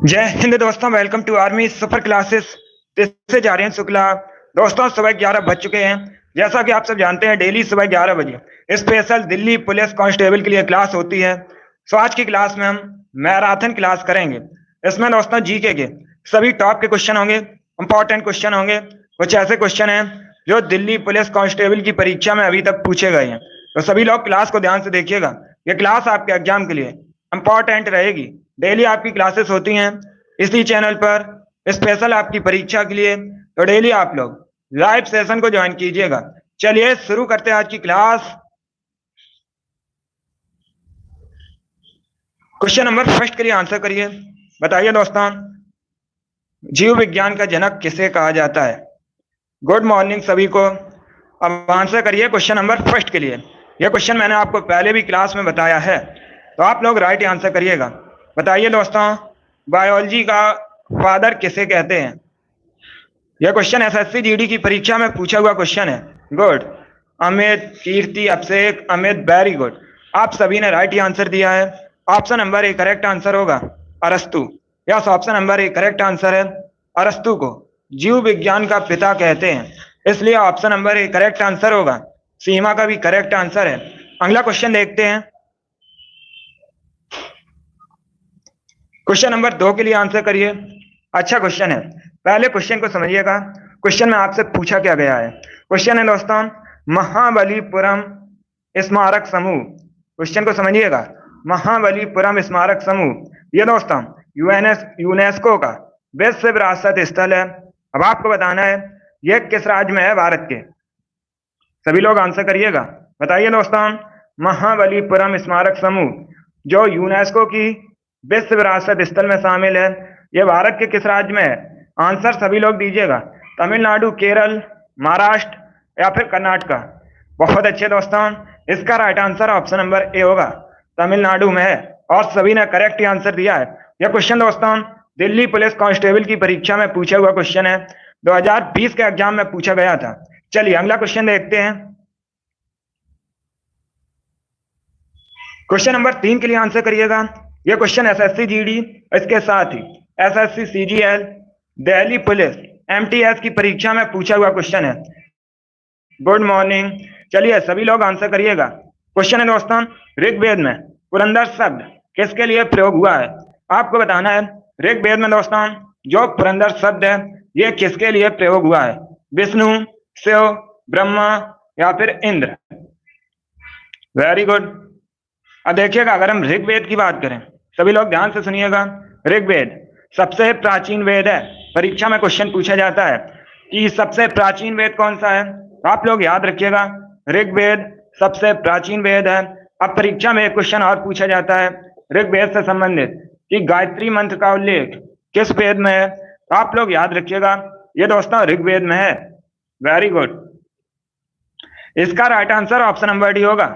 जय हिंद दोस्तों, welcome to army super classes. से जा रहे हैं शुक्ला। दोस्तों सुबह 11 बज चुके हैं। जैसा कि आप सब जानते हैं, डेली सुबह 11 बजे स्पेशल दिल्ली पुलिस कांस्टेबल के लिए क्लास होती है। सो आज की क्लास में हम मैराथन क्लास करेंगे। इसमें दोस्तों जीके के सभी टॉप के क्वेश्चन होंगे, इंपॉर्टेंट क्वेश्चन होंगे। कुछ ऐसे क्वेश्चन हैं जो दिल्ली पुलिस कांस्टेबल की परीक्षा में अभी तक पूछे गए हैं। तो सभी लोग क्लास को ध्यान से देखिएगा। ये क्लास आपके एग्जाम के लिए इंपॉर्टेंट रहेगी। डेली आपकी क्लासेस होती हैं इसी चैनल पर, स्पेशल आपकी परीक्षा के लिए। तो डेली आप लोग लाइव सेशन को ज्वाइन कीजिएगा। चलिए शुरू करते हैं आज की क्लास। क्वेश्चन नंबर फर्स्ट के लिए आंसर करिए। बताइए दोस्तों, जीव विज्ञान का जनक किसे कहा जाता है? गुड मॉर्निंग सभी को। अब आंसर करिए क्वेश्चन नंबर फर्स्ट के लिए। यह क्वेश्चन मैंने आपको पहले भी क्लास में बताया है, तो आप लोग राइट आंसर करिएगा। बताइए दोस्तों, बायोलॉजी का फादर किसे कहते हैं? यह क्वेश्चन एसएससी जीडी की परीक्षा में पूछा हुआ क्वेश्चन है। गुड। अमित, कीर्ति, अभिषेक, अमित, वेरी गुड। आप सभी ने राइट आंसर दिया है। Option number A correct answer होगा अरस्तु। Yes, option number A correct answer है। अरस्तु को जीव विज्ञान का पिता कहते हैं, इसलिए option number A correct answer होगा। सीमा का भी करेक्ट आंसर है। अगला क्वेश्चन देखते हैं। क्वेश्चन नंबर 2 के लिए आंसर करिए। अच्छा क्वेश्चन है, पहले क्वेश्चन को समझिएगा। क्वेश्चन में आपसे पूछा क्या गया है? क्वेश्चन है दोस्तों, महाबलीपुरम स्मारक समूह। क्वेश्चन को समझिएगा। महाबलीपुरम स्मारक समूह ये दोस्तों यूनेस्को का विश्व विरासत स्थल है। अब आपको बताना है यह किस राज्य में है भारत के। सभी लोग आंसर करिएगा। बताइए दोस्तों, महाबलीपुरम स्मारक समूह जो यूनेस्को की विश्व विरासत स्थल में शामिल है, यह भारत के किस राज्य में है? आंसर सभी लोग दीजिएगा। तमिलनाडु, केरल, महाराष्ट्र या फिर कर्नाटका। बहुत अच्छे दोस्तों, इसका right answer option number A होगा, तमिलनाडु में है। और सभी ने करेक्ट आंसर दिया है। यह क्वेश्चन दोस्तों दिल्ली पुलिस कांस्टेबल की परीक्षा में पूछा हुआ क्वेश्चन है। 2020 के एग्जाम में पूछा गया था। चलिए अगला क्वेश्चन देखते हैं। क्वेश्चन नंबर 3 के लिए आंसर करिएगा। यह क्वेश्चन एसएससी जीडी, इसके साथ ही SSC CGL, Delhi police MTS की परीक्षा में पूछा हुआ क्वेश्चन है। Good morning. चलिए सभी लोग आंसर करिएगा। क्वेश्चन है दोस्तों, ऋग्वेद में पुरंदर शब्द किसके लिए प्रयोग हुआ है? आपको बताना है ऋग्वेद में दोस्तों जो पुरंदर शब्द है यह किसके लिए प्रयोग हुआ है? विष्णु, शिव, ब्रह्मा या फिर इंद्र। Very good. अब देखिएगा, अगर हम ऋग्वेद की बात करें, सभी लोग ध्यान से सुनिएगा। ऋग्वेद सबसे प्राचीन वेद है। परीक्षा में क्वेश्चन पूछा जाता है कि सबसे प्राचीन वेद कौन सा है। आप लोग याद रखिएगा, ऋग्वेद सबसे प्राचीन वेद है। अब परीक्षा में एक क्वेश्चन और पूछा जाता है ऋग्वेद से संबंधित कि गायत्री मंत्र का उल्लेख किस वेद में है। आप लोग याद रखिएगा, ये दोस्तों ऋग्वेद में है। Very good. इसका right answer option number D होगा,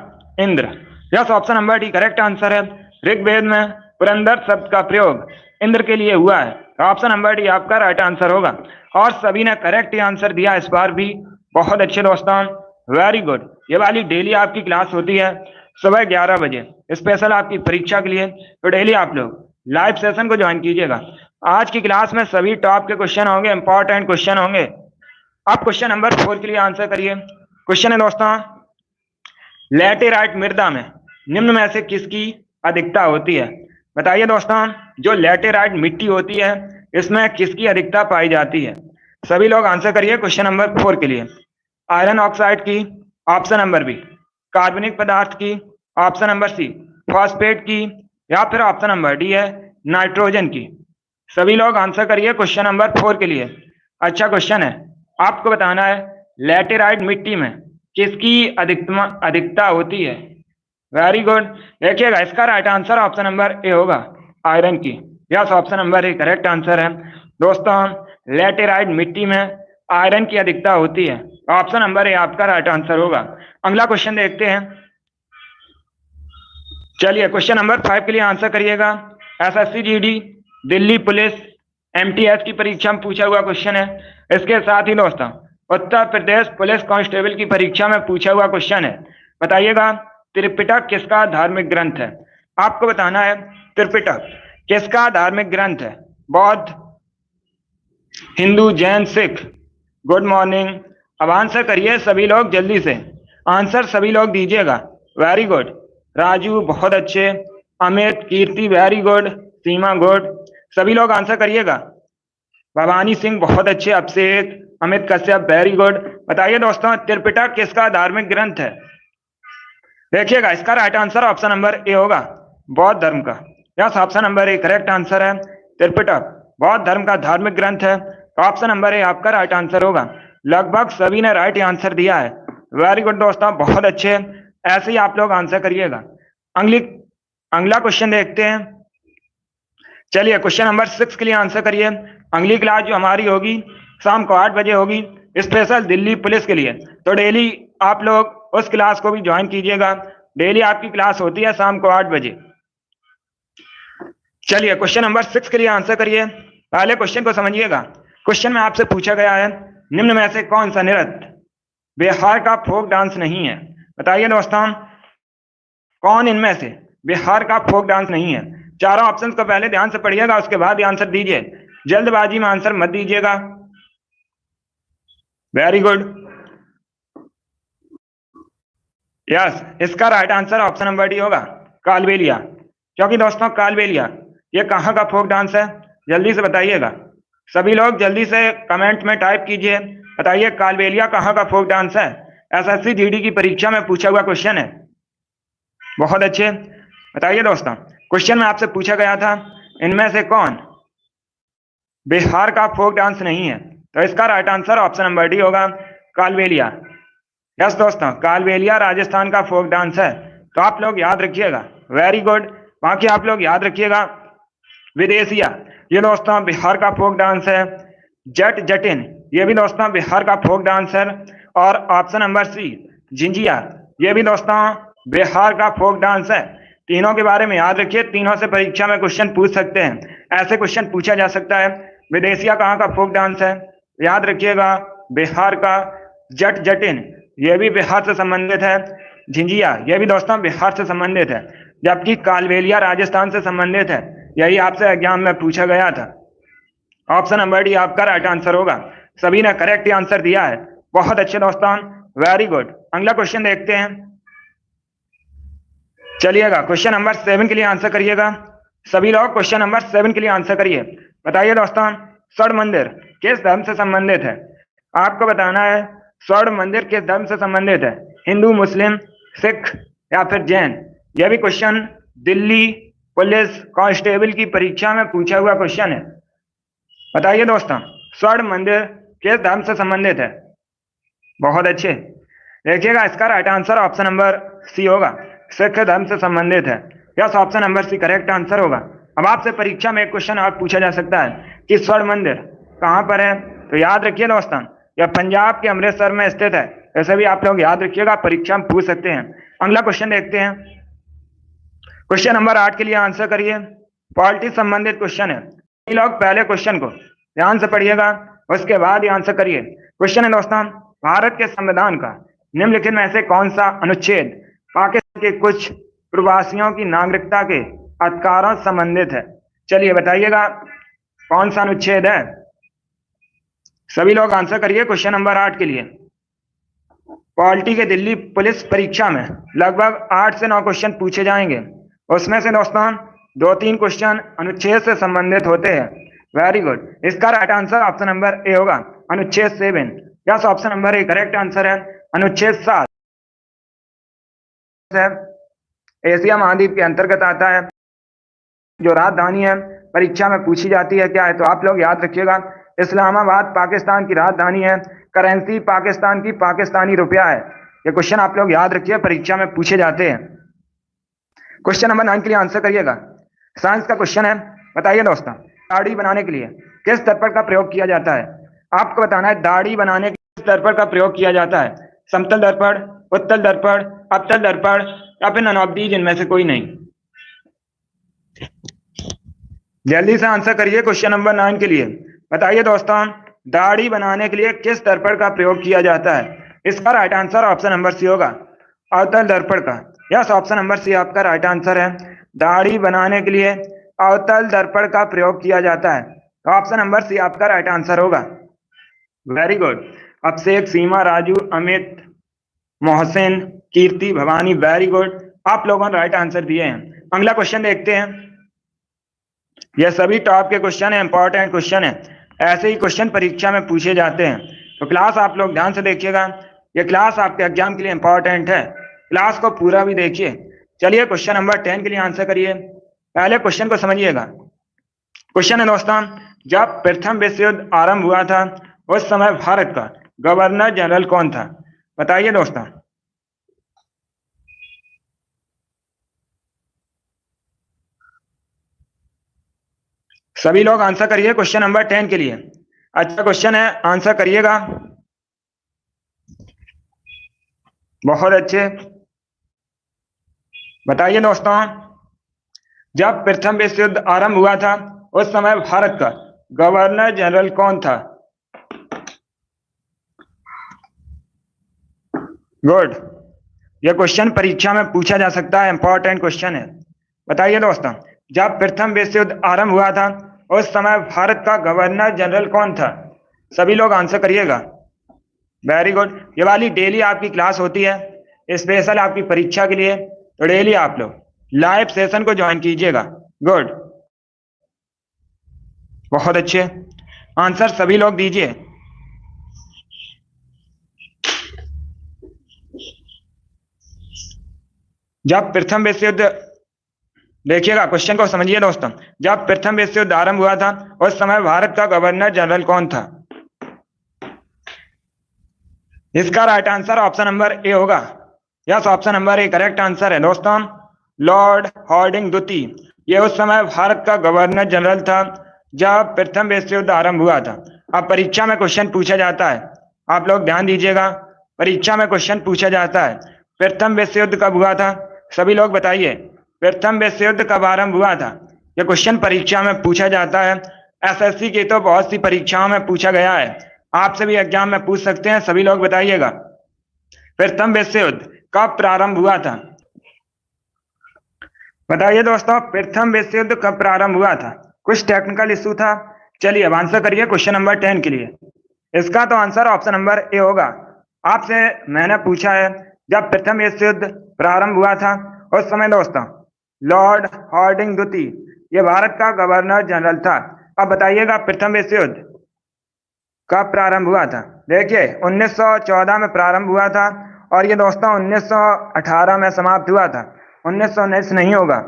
Indra. Yes, option number D correct answer है। ऋग्वेद में पुरंदर शब्द का प्रयोग इंद्र के लिए हुआ है। ऑप्शन नंबर डी आपका राइट आंसर होगा। और सभी ने करेक्ट आंसर दिया इस बार भी। बहुत अच्छे दोस्तों, वेरी गुड। ये वाली डेली आपकी क्लास होती है सुबह 11 बजे, स्पेशल आपकी परीक्षा के लिए। तो डेली आप लोग लाइव सेशन को ज्वाइन कीजिएगा। आज की क्लास में सभी टॉप के क्वेश्चन होंगे, इंपॉर्टेंट क्वेश्चन होंगे। आप क्वेश्चन नंबर 4 के लिए आंसर करिए। क्वेश्चन है दोस्तों, लैटेराइट मृदा में निम्न में से किसकी अधिकता होती है? बताइए दोस्तों, जो लैटेराइट मिट्टी होती है इसमें किसकी अधिकता पाई जाती है? सभी लोग आंसर करिए क्वेश्चन नंबर 4 के लिए। आयरन ऑक्साइड की, ऑप्शन नंबर बी कार्बनिक पदार्थ की, ऑप्शन नंबर सी फॉस्फेट की, या फिर ऑप्शन नंबर डी है नाइट्रोजन की। सभी लोग आंसर करिए क्वेश्चन नंबर 4 के लिए। अच्छा क्वेश्चन है, आपको बताना है लैटेराइट मिट्टी में किसकी अधिकता होती है। Very good. देखिएगा, इसका right answer option number A होगा, आयरन की। Yes, option number A correct answer है। दोस्तों लैटेराइट मिट्टी में आयरन की अधिकता होती है। ऑप्शन नंबर ए आपका राइट आंसर होगा। अगला क्वेश्चन देखते हैं। चलिए क्वेश्चन नंबर 5 के लिए आंसर करिएगा। SSC GD, Delhi police MTS की परीक्षा में पूछा हुआ क्वेश्चन है। इसके साथ ही दोस्तों उत्तर प्रदेश पुलिस कांस्टेबल की परीक्षा में पूछा हुआ क्वेश्चन है। बताइएगा, त्रिपिटक किसका धार्मिक ग्रंथ है? आपको बताना है त्रिपिटक किसका धार्मिक ग्रंथ है। बौद्ध, हिंदू, जैन, सिख। Good morning. अब आंसर करिए सभी लोग जल्दी से, आंसर सभी लोग दीजिएगा। Very good. राजू बहुत अच्छे, अमित, कीर्ति वेरी गुड, सीमा गुड, सभी लोग आंसर करिएगा। भवानी सिंह बहुत अच्छे, अभिषेक, अमित कश्यप वेरी गुड। बताइए दोस्तों, त्रिपिटक किसका धार्मिक ग्रंथ है? देखिएगा, इसका right answer option number A होगा, बौद्ध धर्म का। Yes, option number A correct answer है। त्रिपिटक बौद्ध धर्म का धार्मिक ग्रंथ है, तो ऑप्शन नंबर ए आपका राइट आंसर होगा। लगभग सभी ने राइट आंसर दिया है। वेरी गुड दोस्तों, बहुत अच्छे, ऐसे ही आप लोग आंसर करिएगा। अगला क्वेश्चन देखते हैं। चलिए, क्वेश्चन नंबर 6 के लिए आंसर करिए। अगली क्लास जो हमारी होगी शाम को 8 बजे होगी, स्पेशल दिल्ली पुलिस के लिए, तो डेली आप लोग उस क्लास को भी ज्वाइन कीजिएगा। डेली आपकी क्लास होती है शाम को 8 बजे। चलिए, क्वेश्चन नंबर 6 के लिए आंसर करिए। पहले क्वेश्चन को समझिएगा। क्वेश्चन में आपसे पूछा गया है, निम्न में से कौन सा नृत्य बिहार का फोक डांस नहीं है? बताइए दोस्तों, कौन इनमें से बिहार का फोक डांस नहीं है? चारों ऑप्शंस को पहले ध्यान से पढ़िएगा, उसके बाद आंसर दीजिए। जल्दबाजी में आंसर मत दीजिएगा। Very good. यस, इसका right answer option number D होगा, कालबेलिया। क्योंकि दोस्तों कालबेलिया ये कहाँ का फोक डांस है? जल्दी से बताइएगा, सभी लोग जल्दी से कमेंट में टाइप कीजिए, बताइए कालबेलिया कहाँ का फोक डांस है? एसएससी जीडी की परीक्षा में पूछा हुआ क्वेश्चन है। बहुत अच्छे, बताइए दोस्तों, क्वेश्चन में आपसे पूछा गया था इनमें से कौन बिहार का फोक डांस नहीं है, तो इसका right answer option number D होगा, कालबेलिया। यस दोस्तों, कालबेलिया राजस्थान का फोक डांस है, तो आप लोग याद रखिएगा। Very good. बाकी आप लोग याद रखिएगा, विदेशिया ये दोस्तों बिहार का फोक डांस है। जट जटिन ये भी दोस्तों बिहार का फोक डांस है। और ऑप्शन नंबर सी झिंझिया ये भी दोस्तों बिहार का फोक डांस है। तीनों के बारे में याद रखिए, तीनों से परीक्षा में क्वेश्चन पूछ सकते हैं, ऐसे क्वेश्चन पूछा जा सकता है। विदेशिया कहाँ का फोक डांस है? याद रखिएगा, बिहार का। जट जटिन ये भी बिहार से संबंधित है। झिंझिया ये भी दोस्तों बिहार से संबंधित है, जबकि कालबेलिया राजस्थान से संबंधित है। यही आपसे एग्जाम में पूछा गया था। ऑप्शन नंबर डी आपका राइट आंसर होगा। सभी ने करेक्ट आंसर दिया है, बहुत अच्छे दोस्तों, वेरी गुड। अगला क्वेश्चन देखते हैं। चलिएगा, क्वेश्चन नंबर 7 के लिए आंसर करिएगा। सभी लोग क्वेश्चन नंबर 7 के लिए आंसर करिए। बताइए दोस्तों, स्वर्ण मंदिर किस धर्म से संबंधित है? आपको बताना है स्वर्ण मंदिर किस धर्म से संबंधित है, हिंदू, मुस्लिम, सिख या फिर जैन। यह भी क्वेश्चन दिल्ली पुलिस कांस्टेबल की परीक्षा में पूछा हुआ क्वेश्चन है। बताइए दोस्तों, स्वर्ण मंदिर किस धर्म से संबंधित है? बहुत अच्छे, देखिएगा, इसका right answer option number C होगा, सिख धर्म से संबंधित है। Yes, option number C correct answer होगा। अब आपसे परीक्षा में एक क्वेश्चन और पूछा जा सकता है कि स्वर्ण मंदिर कहाँ पर है, तो याद रखिए दोस्तों, यह पंजाब के अमृतसर में स्थित है। ऐसे भी आप लोग याद रखिएगा, परीक्षा में पूछ सकते हैं। अगला क्वेश्चन देखते हैं। क्वेश्चन नंबर 8 के लिए आंसर करिए। पॉलिटिक्स संबंधित क्वेश्चन है, लोग पहले क्वेश्चन को ध्यान से पढ़िएगा, उसके बाद ही आंसर करिए। क्वेश्चन है दोस्तों, भारत के संविधान का निम्नलिखित में से कौन सा अनुच्छेद पाकिस्तान के कुछ प्रवासियों की नागरिकता के अधिकारों से संबंधित है? चलिए बताइएगा, कौन सा अनुच्छेद है? सभी लोग आंसर करिए क्वेश्चन नंबर 8 के लिए। पॉलिटी के दिल्ली पुलिस परीक्षा में लगभग 8 से 9 क्वेश्चन पूछे जाएंगे, उसमें से दोस्तों 2-3 क्वेश्चन अनुच्छेद से संबंधित होते हैं। वेरी गुड, इसका right answer option number A होगा, अनुच्छेद 7। Yes, option number A correct answer है। अनुच्छेद 7 एशिया महाद्वीप के अंतर्गत आता है। जो राजधानी है परीक्षा में पूछी जाती है क्या है, तो आप लोग याद रखिएगा, इस्लामाबाद पाकिस्तान की राजधानी है। करेंसी पाकिस्तान की पाकिस्तानी रुपया है। ये क्वेश्चन आप लोग याद रखिए, परीक्षा में पूछे जाते हैं। क्वेश्चन नंबर 9 के लिए आंसर करिएगा। साइंस का क्वेश्चन है। बताइए दोस्तों, दाढ़ी बनाने के लिए किस दर्पण का प्रयोग किया जाता है? आपको बताना है दाढ़ी बनाने के किस दर्पण का प्रयोग किया जाता है, समतल दर्पण, उत्तल दर्पण, अवतल दर्पण या फिर नन ऑफ दीज, इनमें से कोई नहीं। जल्दी से आंसर करिए क्वेश्चन नंबर 9 के लिए। बताइए दोस्तों, दाढ़ी बनाने के लिए किस दर्पण का प्रयोग किया जाता है? इसका right answer option number C होगा, अवतल दर्पण का। यस, ऑप्शन नंबर सी आपका राइट आंसर है। दाढ़ी बनाने के लिए अवतल दर्पण का प्रयोग किया जाता है? तो ऑप्शन नंबर सी आपका राइट आंसर होगा। Very good. Abhishek, Seema, Raju, Amit, Mohsin, Kirti, Bhavani, very good, आप लोगों ने राइट आंसर दिए हैं। अगला क्वेश्चन देखते हैं। यह सभी टॉप के क्वेश्चन है, इंपॉर्टेंट क्वेश्चन है, ऐसे ही क्वेश्चन परीक्षा में पूछे जाते हैं। तो क्लास आप लोग ध्यान से देखिएगा, ये क्लास आपके एग्जाम के लिए इंपॉर्टेंट है, क्लास को पूरा भी देखिए। चलिए क्वेश्चन नंबर 10 के लिए आंसर करिए। पहले क्वेश्चन को समझिएगा। क्वेश्चन है दोस्तों, जब प्रथम विश्व युद्ध आरंभ हुआ था उस समय भारत का गवर्नर जनरल कौन था? बताइए दोस्तों। सभी लोग आंसर करिए क्वेश्चन नंबर 10 के लिए। अच्छा क्वेश्चन है, आंसर करिएगा। बहुत अच्छे, बताइए दोस्तों। जब प्रथम विश्व युद्ध आरंभ हुआ था उस समय भारत का गवर्नर जनरल कौन था? गुड, यह क्वेश्चन परीक्षा में पूछा जा सकता है, इंपॉर्टेंट क्वेश्चन है। बताइए दोस्तों, जब प्रथम विश्व युद्ध आरंभ हुआ था उस समय भारत का गवर्नर जनरल कौन था? सभी लोग आंसर करिएगा। वेरी गुड, ये वाली डेली आपकी क्लास होती है स्पेशल आपकी परीक्षा के लिए, तो डेली आप लोग लाइव सेशन को ज्वाइन कीजिएगा। गुड, बहुत अच्छे, आंसर सभी लोग दीजिए। जब प्रथम विश्व युद्ध, देखिएगा क्वेश्चन को समझिए दोस्तों, जब प्रथम विश्व युद्ध आरंभ हुआ था उस समय भारत का गवर्नर जनरल कौन था? इसका right answer option number A होगा। Yes, option number A correct answer है दोस्तों, लॉर्ड हार्डिंग द्वितीय। ये उस समय भारत का गवर्नर जनरल था जब प्रथम विश्व युद्ध आरंभ हुआ था। अब परीक्षा में क्वेश्चन पूछा जाता है, आप लोग ध्यान दीजिएगा, परीक्षा में क्वेश्चन पूछा जाता है प्रथम विश्व युद्ध कब हुआ था? सभी लोग बताइए, प्रथम विश्व युद्ध कब आरंभ हुआ था? यह क्वेश्चन परीक्षा में पूछा जाता है, एसएससी की तो बहुत सी परीक्षाओं में पूछा गया है, आपसे भी एग्जाम में पूछ सकते हैं। सभी लोग बताइएगा, प्रथम विश्व युद्ध कब प्रारंभ हुआ था? बताइए दोस्तों, प्रथम विश्व युद्ध कब प्रारंभ हुआ था? कुछ टेक्निकल इशू था। चलिए अब आंसर करिए क्वेश्चन नंबर 10 के लिए। इसका तो आंसर ऑप्शन नंबर ए होगा। आपसे मैंने पूछा है जब प्रथम विश्व युद्ध प्रारंभ हुआ था उस समय दोस्तों लॉर्ड हार्डिंग द्वितीय ये भारत का गवर्नर जनरल था। अब बताइएगा प्रथम विश्व युद्ध कब प्रारंभ हुआ था? देखिए 1914 में प्रारंभ हुआ था और ये दोस्तों 1918 में समाप्त हुआ था। 1919 नहीं होगा,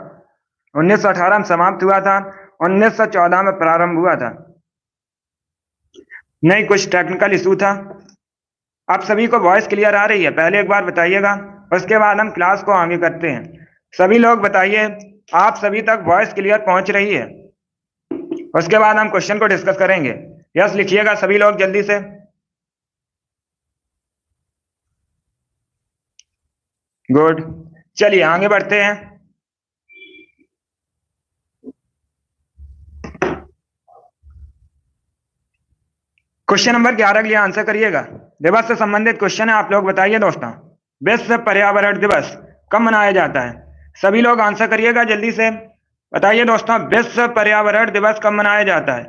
1918 में समाप्त हुआ था, 1914 में प्रारंभ हुआ था। नहीं, कुछ टेक्निकल इशू था। आप सभी को वॉइस क्लियर आ रही है? पहले एक बार बताइएगा, उसके बाद हम क्लास को आगे करते हैं। सभी लोग बताइए, आप सभी तक वॉइस क्लियर पहुंच रही है? उसके बाद हम क्वेश्चन को डिस्कस करेंगे। यस लिखिएगा सभी लोग जल्दी से। गुड, चलिए आगे बढ़ते हैं। क्वेश्चन नंबर 11 के लिए आंसर करिएगा। दिवस से संबंधित क्वेश्चन है, आप लोग बताइए दोस्तों, विश्व पर्यावरण दिवस कब मनाया जाता है? सभी लोग आंसर करिएगा जल्दी से। बताइए दोस्तों, विश्व पर्यावरण दिवस कब मनाया जाता है?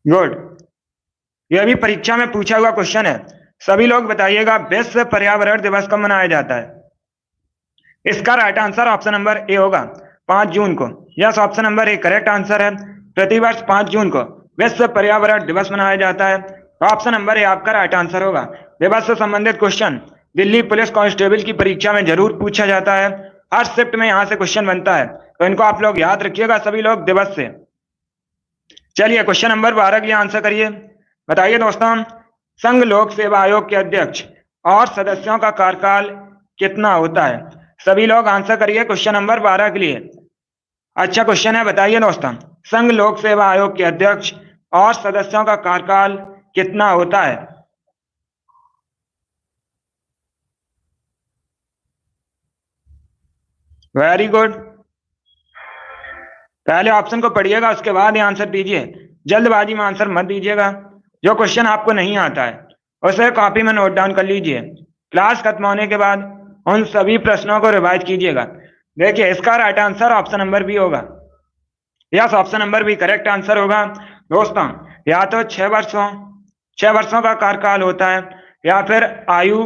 गुड, यह भी परीक्षा में पूछा हुआ क्वेश्चन है। सभी लोग बताइएगा, विश्व पर्यावरण दिवस कब मनाया जाता है? इसका right answer option number A होगा, 5 जून को। Yes, option number A correct answer है। प्रतिवर्ष 5 जून को विश्व पर्यावरण दिवस मनाया जाता है, तो ऑप्शन नंबर ए आपका राइट आंसर होगा। दिवस से संबंधित क्वेश्चन दिल्ली पुलिस कांस्टेबल की परीक्षा में जरूर पूछा जाता है, हर शिफ्ट में यहां से क्वेश्चन बनता है, तो इनको आप लोग याद रखिएगा सभी लोग दिवस से। चलिए क्वेश्चन नंबर 12 के लिए आंसर करिए। बताइए दोस्तों, संघ लोक सेवा आयोग के अध्यक्ष और सदस्यों का कार्यकाल कितना होता है? सभी लोग आंसर करिए क्वेश्चन नंबर 12 के लिए। अच्छा क्वेश्चन है, बताइए दोस्तों, संघ लोक सेवा आयोग के अध्यक्ष और सदस्यों का कार्यकाल कितना होता है? वेरी गुड, पहले ऑप्शन को पढ़िएगा उसके बाद ही आंसर दीजिए, जल्दबाजी में आंसर मत दीजिएगा। जो क्वेश्चन आपको नहीं आता है उसे कॉपी में नोट डाउन कर लीजिए, क्लास खत्म होने के बाद उन सभी प्रश्नों को रिवाइज कीजिएगा। देखिए इसका right answer option number B होगा। Yes, option number B correct answer होगा दोस्तों। या तो 6 वर्षों का कार्यकाल होता है या फिर आयु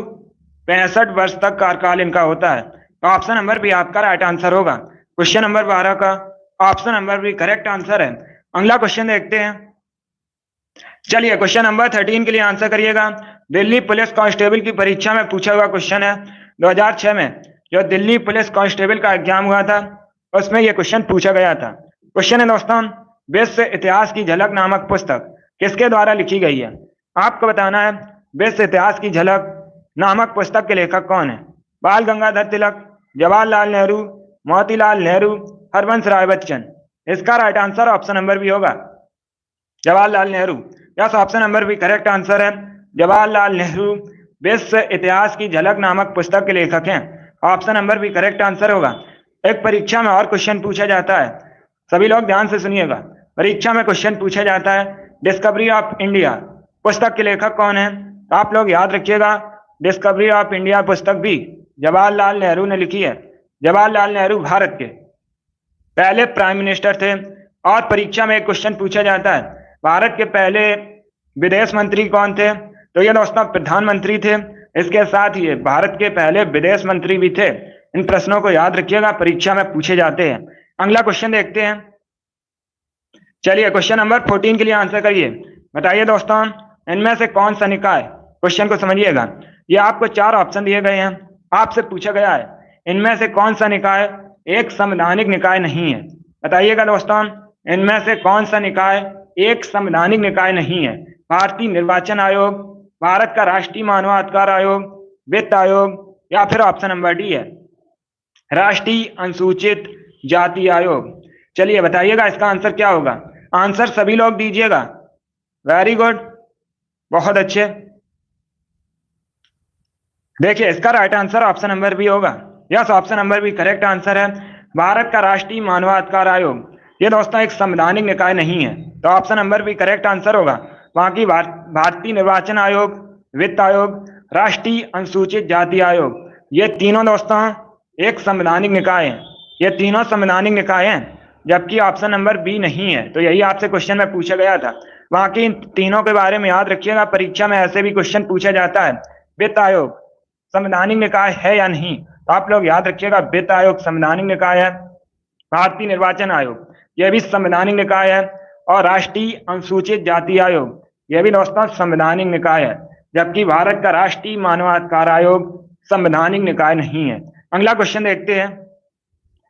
65 वर्ष तक कार्यकाल इनका होता है। तो ऑप्शन नंबर बी आपका राइट आंसर होगा। क्वेश्चन नंबर 12 का option number B correct answer है। अगला क्वेश्चन देखते हैं। चलिए क्वेश्चन नंबर 13 के लिए आंसर करिएगा। दिल्ली पुलिस कांस्टेबल की परीक्षा में पूछा हुआ क्वेश्चन है। 2006 में जो दिल्ली पुलिस कांस्टेबल का एग्जाम हुआ था उसमें यह क्वेश्चन पूछा गया था। क्वेश्चन है दोस्तों, विश्व इतिहास की झलक नामक पुस्तक किसके द्वारा लिखी गई है? आपको बताना है विश्व इतिहास की झलक नामक पुस्तक के लेखक कौन है? बाल गंगाधर तिलक, जवाहरलाल नेहरू, मोतीलाल नेहरू, हरवंश राय बच्चन। इसका right answer option number B होगा, Jawaharlal Nehru. Yes, option number B correct answer है। जवाहरलाल नेहरू विश्व इतिहास की झलक नामक पुस्तक के लेखक हैं। Option number B correct answer होगा। एक परीक्षा में और क्वेश्चन पूछा जाता है, सभी लोग ध्यान से सुनिएगा। परीक्षा में क्वेश्चन पूछा जाता है डिस्कवरी ऑफ इंडिया पुस्तक के लेखक कौन है? तो आप लोग याद रखिएगा डिस्कवरी ऑफ इंडिया पुस्तक भी जवाहरलाल नेहरू ने लिखी है। जवाहरलाल नेहरू भारत के पहले प्राइम मिनिस्टर थे। और परीक्षा में एक क्वेश्चन पूछा जाता है भारत के पहले विदेश मंत्री कौन थे? तो ये दोस्तों प्रधानमंत्री थे। इसके साथ ही भारत के पहले विदेश मंत्री भी थे। इन प्रश्नों को याद रखिएगा, परीक्षा में पूछे जाते हैं। अगला क्वेश्चन देखते हैं। चलिए क्वेश्चन नंबर 14 के लिए आंसर करिए। बताइए दोस्तों इनमें से कौन सा निकाय, क्वेश्चन को समझिएगा, ये आपको 4 ऑप्शन दिए गए हैं। आपसे पूछा गया है इनमें से कौन सा निकाय एक संवैधानिक निकाय नहीं है? बताइएगा दोस्तों इनमें से कौन सा निकाय एक संवैधानिक निकाय नहीं है? भारतीय निर्वाचन आयोग, भारत का राष्ट्रीय मानवाधिकार आयोग, वित्त आयोग, या फिर ऑप्शन नंबर डी है राष्ट्रीय अनुसूचित जाति आयोग। चलिए बताइएगा इसका आंसर क्या होगा। आंसर सभी लोग दीजिएगा। वेरी गुड, बहुत अच्छे। देखिए इसका right answer option number B होगा। Yes, option number B correct answer है। भारत का राष्ट्रीय मानवाधिकार आयोग ये दोस्तों एक संवैधानिक निकाय नहीं है, तो option number B correct answer होगा। बाकी भारतीय निर्वाचन आयोग, वित्त आयोग, राष्ट्रीय अनुसूचित जाति आयोग, ये तीनों दोस्तों एक संवैधानिक निकाय हैं। ये तीनों संवैधानिक निकाय हैं, जबकि ऑप्शन नंबर बी नहीं है। तो यही आपसे क्वेश्चन में पूछा गया था। बाकी इन तीनों के बारे में याद रखिएगा, परीक्षा में ऐसे भी क्वेश्चन पूछा जाता है। वित्त आयोग संवैधानिक निकाय है या नहीं? तो आप लोग याद रखिएगा वित्त आयोग संवैधानिक निकाय है। भारतीय निर्वाचन आयोग यह भी संवैधानिक निकाय है। और राष्ट्रीय अनुसूचित जाति आयोग यह भी दोस्तों संवैधानिक निकाय है, जबकि भारत का राष्ट्रीय मानवाधिकार आयोग संवैधानिक निकाय नहीं है। अगला क्वेश्चन देखते हैं।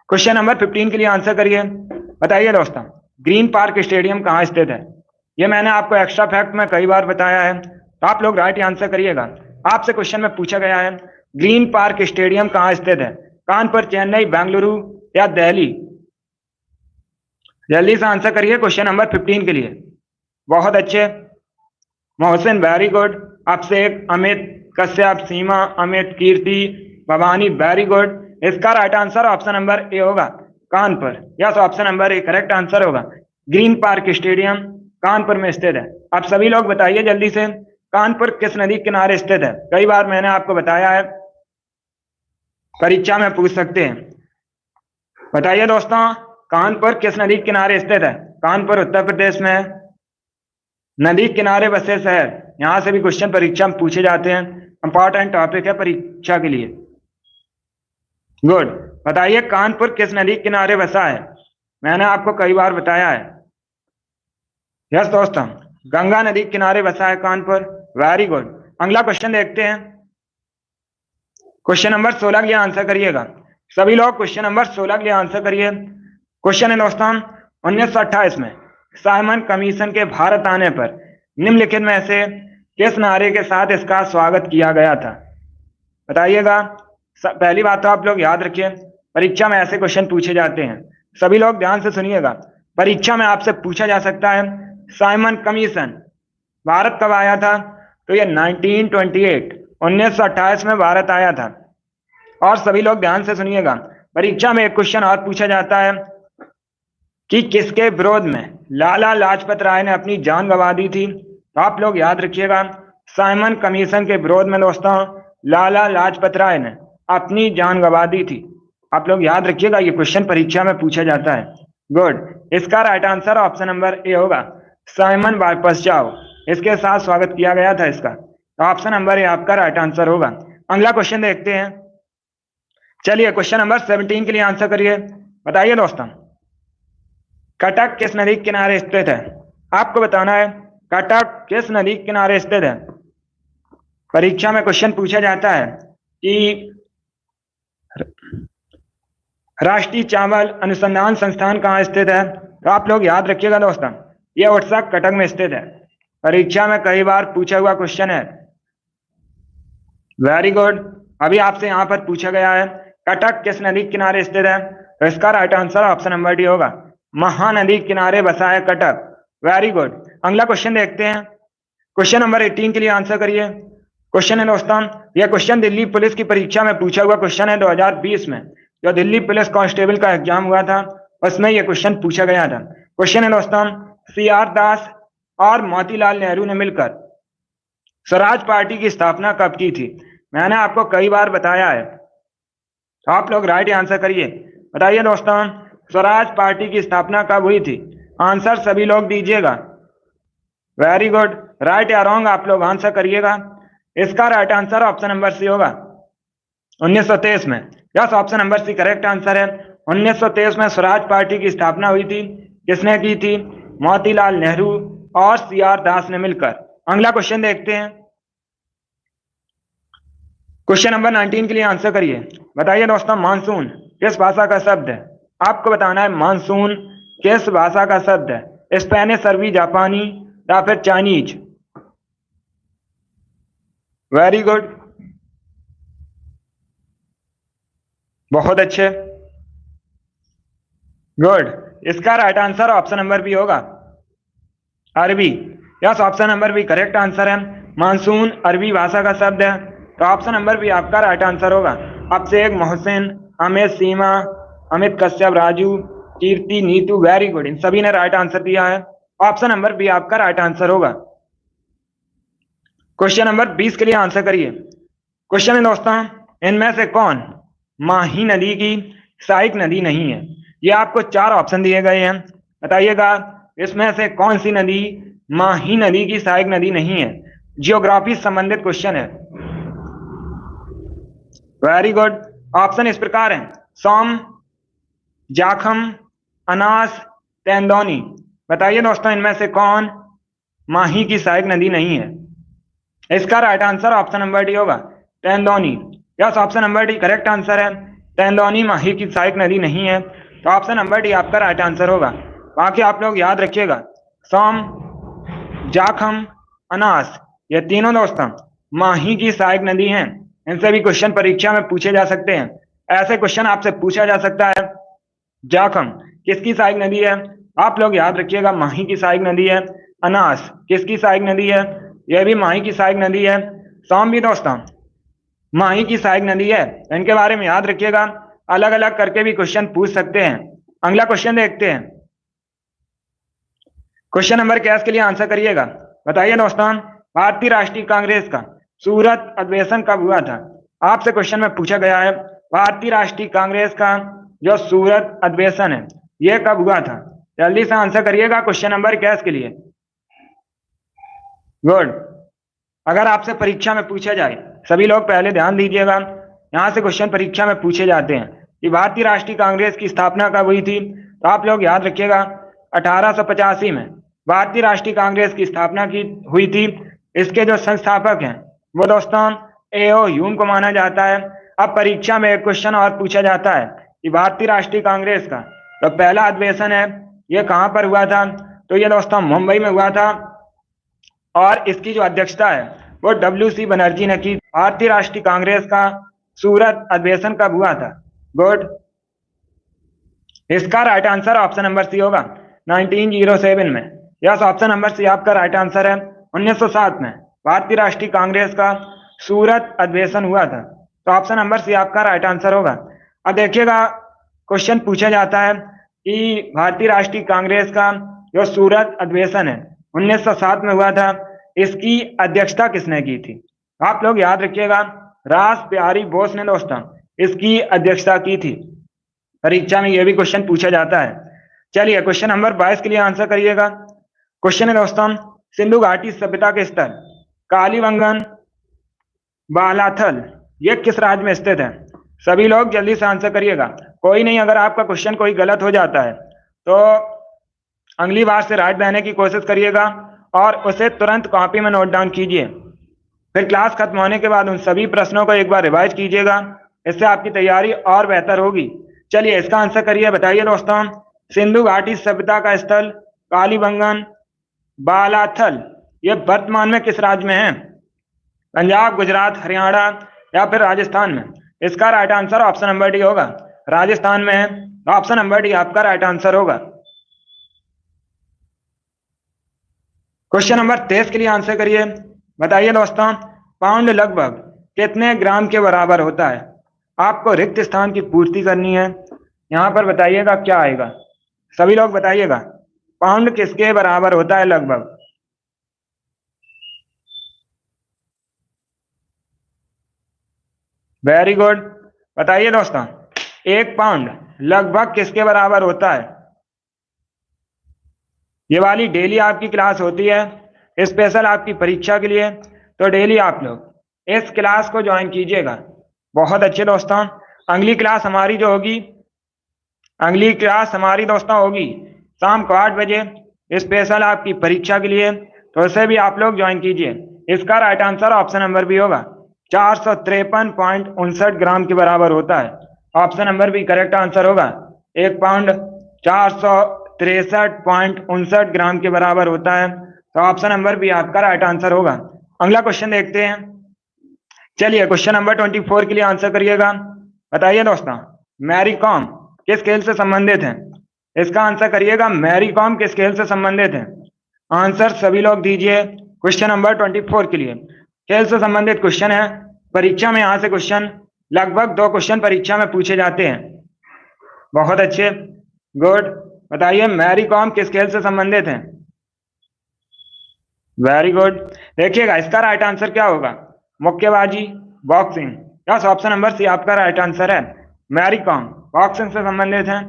क्वेश्चन नंबर 15 के लिए आंसर करिए। बताइए दोस्तों ग्रीन पार्क स्टेडियम कहाँ स्थित है? ये मैंने आपको एक्स्ट्रा फैक्ट में कई बार बताया है, तो आप लोग राइट आंसर करिएगा। आपसे क्वेश्चन में पूछा गया है ग्रीन पार्क स्टेडियम कहाँ स्थित है? कानपुर, चेन्नई, बेंगलुरु या दिल्ली? जल्दी से आंसर करिए क्वेश्चन नंबर 15 के लिए। बहुत अच्छे मोहसिन, वेरी गुड। आपसे एक अमित, कश्यप, सीमा, अमित, कीर्ति, भवानी, वेरी गुड। इसका right answer option number A होगा, Kanpur. Yes, option number A correct answer होगा। ग्रीन पार्क स्टेडियम कानपुर में स्थित है। आप सभी लोग बताइए जल्दी से कानपुर किस नदी के किनारे स्थित है? कई बार मैंने आपको बताया है, परीक्षा में पूछ सकते हैं। बताइए दोस्तों कानपुर किस नदी के किनारे स्थित है? कानपुर उत्तर प्रदेश में है। नदी किनारे बसे शहर, यहां से भी क्वेश्चन परीक्षा में पूछे जाते हैं। इंपॉर्टेंट टॉपिक है परीक्षा के लिए। गुड। बताइए कानपुर किस नदी के किनारे बसा है? मैंने आपको कई बार बताया है। यस दोस्तों, गंगा नदी के किनारे बसा है कानपुर। Very good. अगला क्वेश्चन देखते हैं। क्वेश्चन नंबर 16 के लिए आंसर करिएगा। सभी लोग क्वेश्चन नंबर 16 के लिए आंसर करिए। क्वेश्चन है दोस्तों 1928 में साइमन कमीशन के भारत आने पर निम्नलिखित में से किस नारे के साथ इसका स्वागत किया गया था? बताइएगा। पहली बात तो आप लोग याद रखिए, परीक्षा में ऐसे क्वेश्चन पूछे जाते हैं। सभी लोग ध्यान से सुनिएगा। परीक्षा में आपसे पूछा जा सकता है साइमन कमीशन भारत कब आया था? तो ये 1928 में भारत आया था। और सभी लोग ध्यान से सुनिएगा, परीक्षा में एक क्वेश्चन और पूछा जाता है कि किसके विरोध में लाला लाजपत राय ने अपनी जान गंवा दी थी? तो आप लोग याद रखिएगा साइमन कमीशन के विरोध में दोस्तों लाला लाजपत राय ने अपनी जान गंवा दी थी? आप लोग याद रखिएगा, ये क्वेश्चन परीक्षा में पूछा जाता है। गुड। इसका right answer option number A होगा, साइमन वापस जाओ। इसके साथ स्वागत किया गया था इसका, तो ऑप्शन नंबर ए आपका राइट आंसर होगा। अगला क्वेश्चन देखते हैं। चलिए क्वेश्चन नंबर 17 के लिए आंसर करिए। बताइए दोस्तों, कटक किस नदी के किनारे स्थित है? आपको बताना है कटक किस नदी के किनारे स्थित है। परीक्षा में क्वेश्चन पूछा जाता है कि राष्ट्रीय चावल अनुसंधान संस्थान कहाँ स्थित है? तो आप लोग याद रखिएगा दोस्तों, यह ओडिशा कटक में स्थित है। परीक्षा में कई बार पूछा हुआ क्वेश्चन है। Very good. अभी आपसे यहाँ पर पूछा गया है कटक किस नदी के किनारे स्थित है, तो इसका right answer option number D होगा, महानदी किनारे बसा है कटक। Very good. अगला क्वेश्चन देखते हैं। क्वेश्चन नंबर 18 के लिए आंसर करिए। क्वेश्चन है दोस्तों, यह क्वेश्चन दिल्ली पुलिस की परीक्षा में पूछा हुआ क्वेश्चन है। 2020 में जो दिल्ली पुलिस कांस्टेबल का एग्जाम हुआ था, उसमें यह क्वेश्चन पूछा गया था। क्वेश्चन है दोस्तों, CR दास और मोतीलाल नेहरू ने मिलकर स्वराज पार्टी की स्थापना कब की थी? मैंने आपको कई बार बताया है, तो आप लोग राइट आंसर करिए। बताइए दोस्तों, स्वराज पार्टी की स्थापना कब हुई थी? आंसर सभी लोग दीजिएगा। Very good. राइट या रॉन्ग आप लोग आंसर करिएगा। इसका right answer option number C होगा, 1923 में। Yes, option number C correct answer है। 1923 में स्वराज पार्टी की स्थापना हुई थी। किसने की थी? मोतीलाल नेहरू और CR दास ने मिलकर। अगला क्वेश्चन देखते हैं। क्वेश्चन नंबर 19 के लिए आंसर करिए। बताइए दोस्तों, मानसून किस भाषा का शब्द है? आपको बताना है मानसून किस भाषा का शब्द है, स्पेनिश, अरबी, जापानी या फिर चाइनीज। वेरी गुड, बहुत अच्छे, गुड। इसका right answer option number B होगा, अरबी। Yes, option number B correct answer है। मानसून अरबी भाषा का शब्द है, तो ऑप्शन नंबर बी आपका राइट आंसर होगा। अभिषेक, मोहसिन, अमित, सीमा, अमित कश्यप, राजू, कीर्ति, नीतू, वेरी गुड, इन सभी ने राइट आंसर दिया है। ऑप्शन नंबर बी आपका राइट आंसर होगा। क्वेश्चन नंबर 20 के लिए आंसर करिए। क्वेश्चन है दोस्तों, इनमें से कौन माही नदी की सहायक नदी नहीं है? ये आपको 4 ऑप्शन दिए गए हैं। बताइएगा, इसमें से कौन सी नदी माही नदी की सहायक नदी नहीं है? जियोग्राफी संबंधित क्वेश्चन है। Very good. ऑप्शन इस प्रकार हैं, सोम, जाखम, अनास, तेंदौनी। बताइए दोस्तों, इनमें से कौन माही की सहायक नदी नहीं है? इसका right answer option number D होगा, Tendoni. Yes, option number D correct answer है। तेंदौनी माही की सहायक नदी नहीं है, तो ऑप्शन नंबर डी आपका राइट आंसर होगा। बाकी आप लोग याद रखिएगा, सोम, जाखम, अनास, ये तीनों दोस्तों माही की सहायक नदी हैं। इनसे भी क्वेश्चन परीक्षा में पूछे जा सकते हैं। ऐसे क्वेश्चन आपसे पूछा जा सकता है, जाखम किसकी सहायक नदी है? आप लोग याद रखिएगा, माही की सहायक नदी है। अनास किसकी सहायक नदी है? यह भी माही की सहायक नदी है। सोम भी दोस्तों माही की सहायक नदी है। इनके बारे में याद रखिएगा, अलग अलग करके भी क्वेश्चन पूछ सकते हैं। अगला क्वेश्चन देखते हैं। क्वेश्चन नंबर 21 के लिए आंसर करिएगा। बताइए दोस्तों, भारतीय राष्ट्रीय कांग्रेस का सूरत अधिवेशन कब हुआ था? आपसे क्वेश्चन में पूछा गया है, भारतीय राष्ट्रीय कांग्रेस का जो सूरत अधिवेशन है, यह कब हुआ था? जल्दी से आंसर करिएगा क्वेश्चन नंबर 21 के लिए। गुड। अगर आपसे परीक्षा में पूछा जाए, सभी लोग पहले ध्यान दीजिएगा, यहां से क्वेश्चन परीक्षा में पूछे जाते हैं कि भारतीय राष्ट्रीय कांग्रेस की स्थापना कब हुई थी, तो आप लोग याद रखिएगा 1885 में भारतीय राष्ट्रीय कांग्रेस की स्थापना की हुई थी। इसके जो संस्थापक हैं वो दोस्तों A.O. ह्यूम को माना जाता है। अब परीक्षा में एक क्वेश्चन और पूछा जाता है कि भारतीय राष्ट्रीय कांग्रेस का तो पहला अधिवेशन है, ये कहां पर हुआ था? तो ये दोस्तों मुंबई में हुआ था, और इसकी जो अध्यक्षता है वो W.C. बनर्जी ने की। भारतीय राष्ट्रीय कांग्रेस का सूरत अधिवेशन कब हुआ था? गुड। इसका right answer option number C होगा, 1907 में। यस, ऑप्शन नंबर सी आपका राइट आंसर है। 1907 में भारतीय राष्ट्रीय कांग्रेस का सूरत अधिवेशन हुआ था, तो ऑप्शन नंबर सी आपका राइट आंसर होगा। अब देखिएगा, क्वेश्चन पूछा जाता है कि भारतीय राष्ट्रीय कांग्रेस का जो सूरत अधिवेशन है 1907 में हुआ था, इसकी अध्यक्षता किसने की थी? आप लोग याद रखिएगा, रास बिहारी बोस ने दोस्तों इसकी अध्यक्षता की थी? परीक्षा में यह भी क्वेश्चन पूछा जाता है। चलिए क्वेश्चन नंबर 22 के लिए आंसर करिएगा। क्वेश्चन है दोस्तों, सिंधु घाटी सभ्यता के स्थल कालीबंगन, बालाथल, ये किस राज्य में स्थित है? सभी लोग जल्दी से आंसर करिएगा। कोई नहीं, अगर आपका क्वेश्चन कोई गलत हो जाता है तो अगली बार से राइट देने की कोशिश करिएगा और उसे तुरंत कॉपी में नोट डाउन कीजिए। फिर क्लास खत्म होने के बाद उन सभी प्रश्नों को एक बार रिवाइज कीजिएगा, इससे आपकी तैयारी और बेहतर होगी। चलिए इसका आंसर करिए, बताइए दोस्तों। सिंधु घाटी सभ्यता का स्थल कालीबंगन, बालाथल, ये वर्तमान में किस राज्य में है? पंजाब, गुजरात, हरियाणा या फिर राजस्थान में? इसका right answer option number D होगा, राजस्थान में है। ऑप्शन नंबर डी आपका राइट आंसर होगा। क्वेश्चन नंबर 23 के लिए आंसर करिए, बताइए दोस्तों। पाउंड लगभग कितने ग्राम के बराबर होता है? आपको रिक्त स्थान की पूर्ति करनी है। यहां पर बताइएगा क्या आएगा, सभी लोग बताइएगा। पाउंड किसके बराबर होता है लगभग? वेरी गुड, बताइए दोस्तों। 1 पाउंड लगभग किसके बराबर होता है? ये वाली डेली आपकी क्लास होती है स्पेशल आपकी परीक्षा के लिए, तो डेली आप लोग इस क्लास को ज्वाइन कीजिएगा। बहुत अच्छे दोस्तों, अगली क्लास हमारी जो होगी, अगली क्लास हमारी दोस्तों होगी शाम को 8 बजे स्पेशल आपकी परीक्षा के लिए, तो उसे भी आप लोग ज्वाइन कीजिए। इसका right answer option number B होगा, 453.59 ग्राम के बराबर होता है। Option number B correct answer होगा। 1 पाउंड 463.59 ग्राम के बराबर होता है, तो ऑप्शन नंबर बी आपका राइट आंसर होगा। अगला क्वेश्चन देखते हैं। चलिए क्वेश्चन नंबर 24 के लिए आंसर करिएगा। बताइए दोस्तों, मैरी कॉम किस खेल से संबंधित है? इसका आंसर करिएगा, मैरी कॉम किस खेल से संबंधित है? आंसर सभी लोग दीजिए क्वेश्चन नंबर 24 के लिए। खेल से संबंधित क्वेश्चन है, परीक्षा में यहां से क्वेश्चन लगभग 2 क्वेश्चन परीक्षा में पूछे जाते हैं। बहुत अच्छे, गुड। बताइए मैरी कॉम किस खेल से संबंधित है? Very good. देखिएगा इसका राइट आंसर क्या होगा, मुक्केबाजी, boxing. Yes, option number C आपका राइट आंसर है। मैरी कॉम बॉक्सिंग से संबंधित है,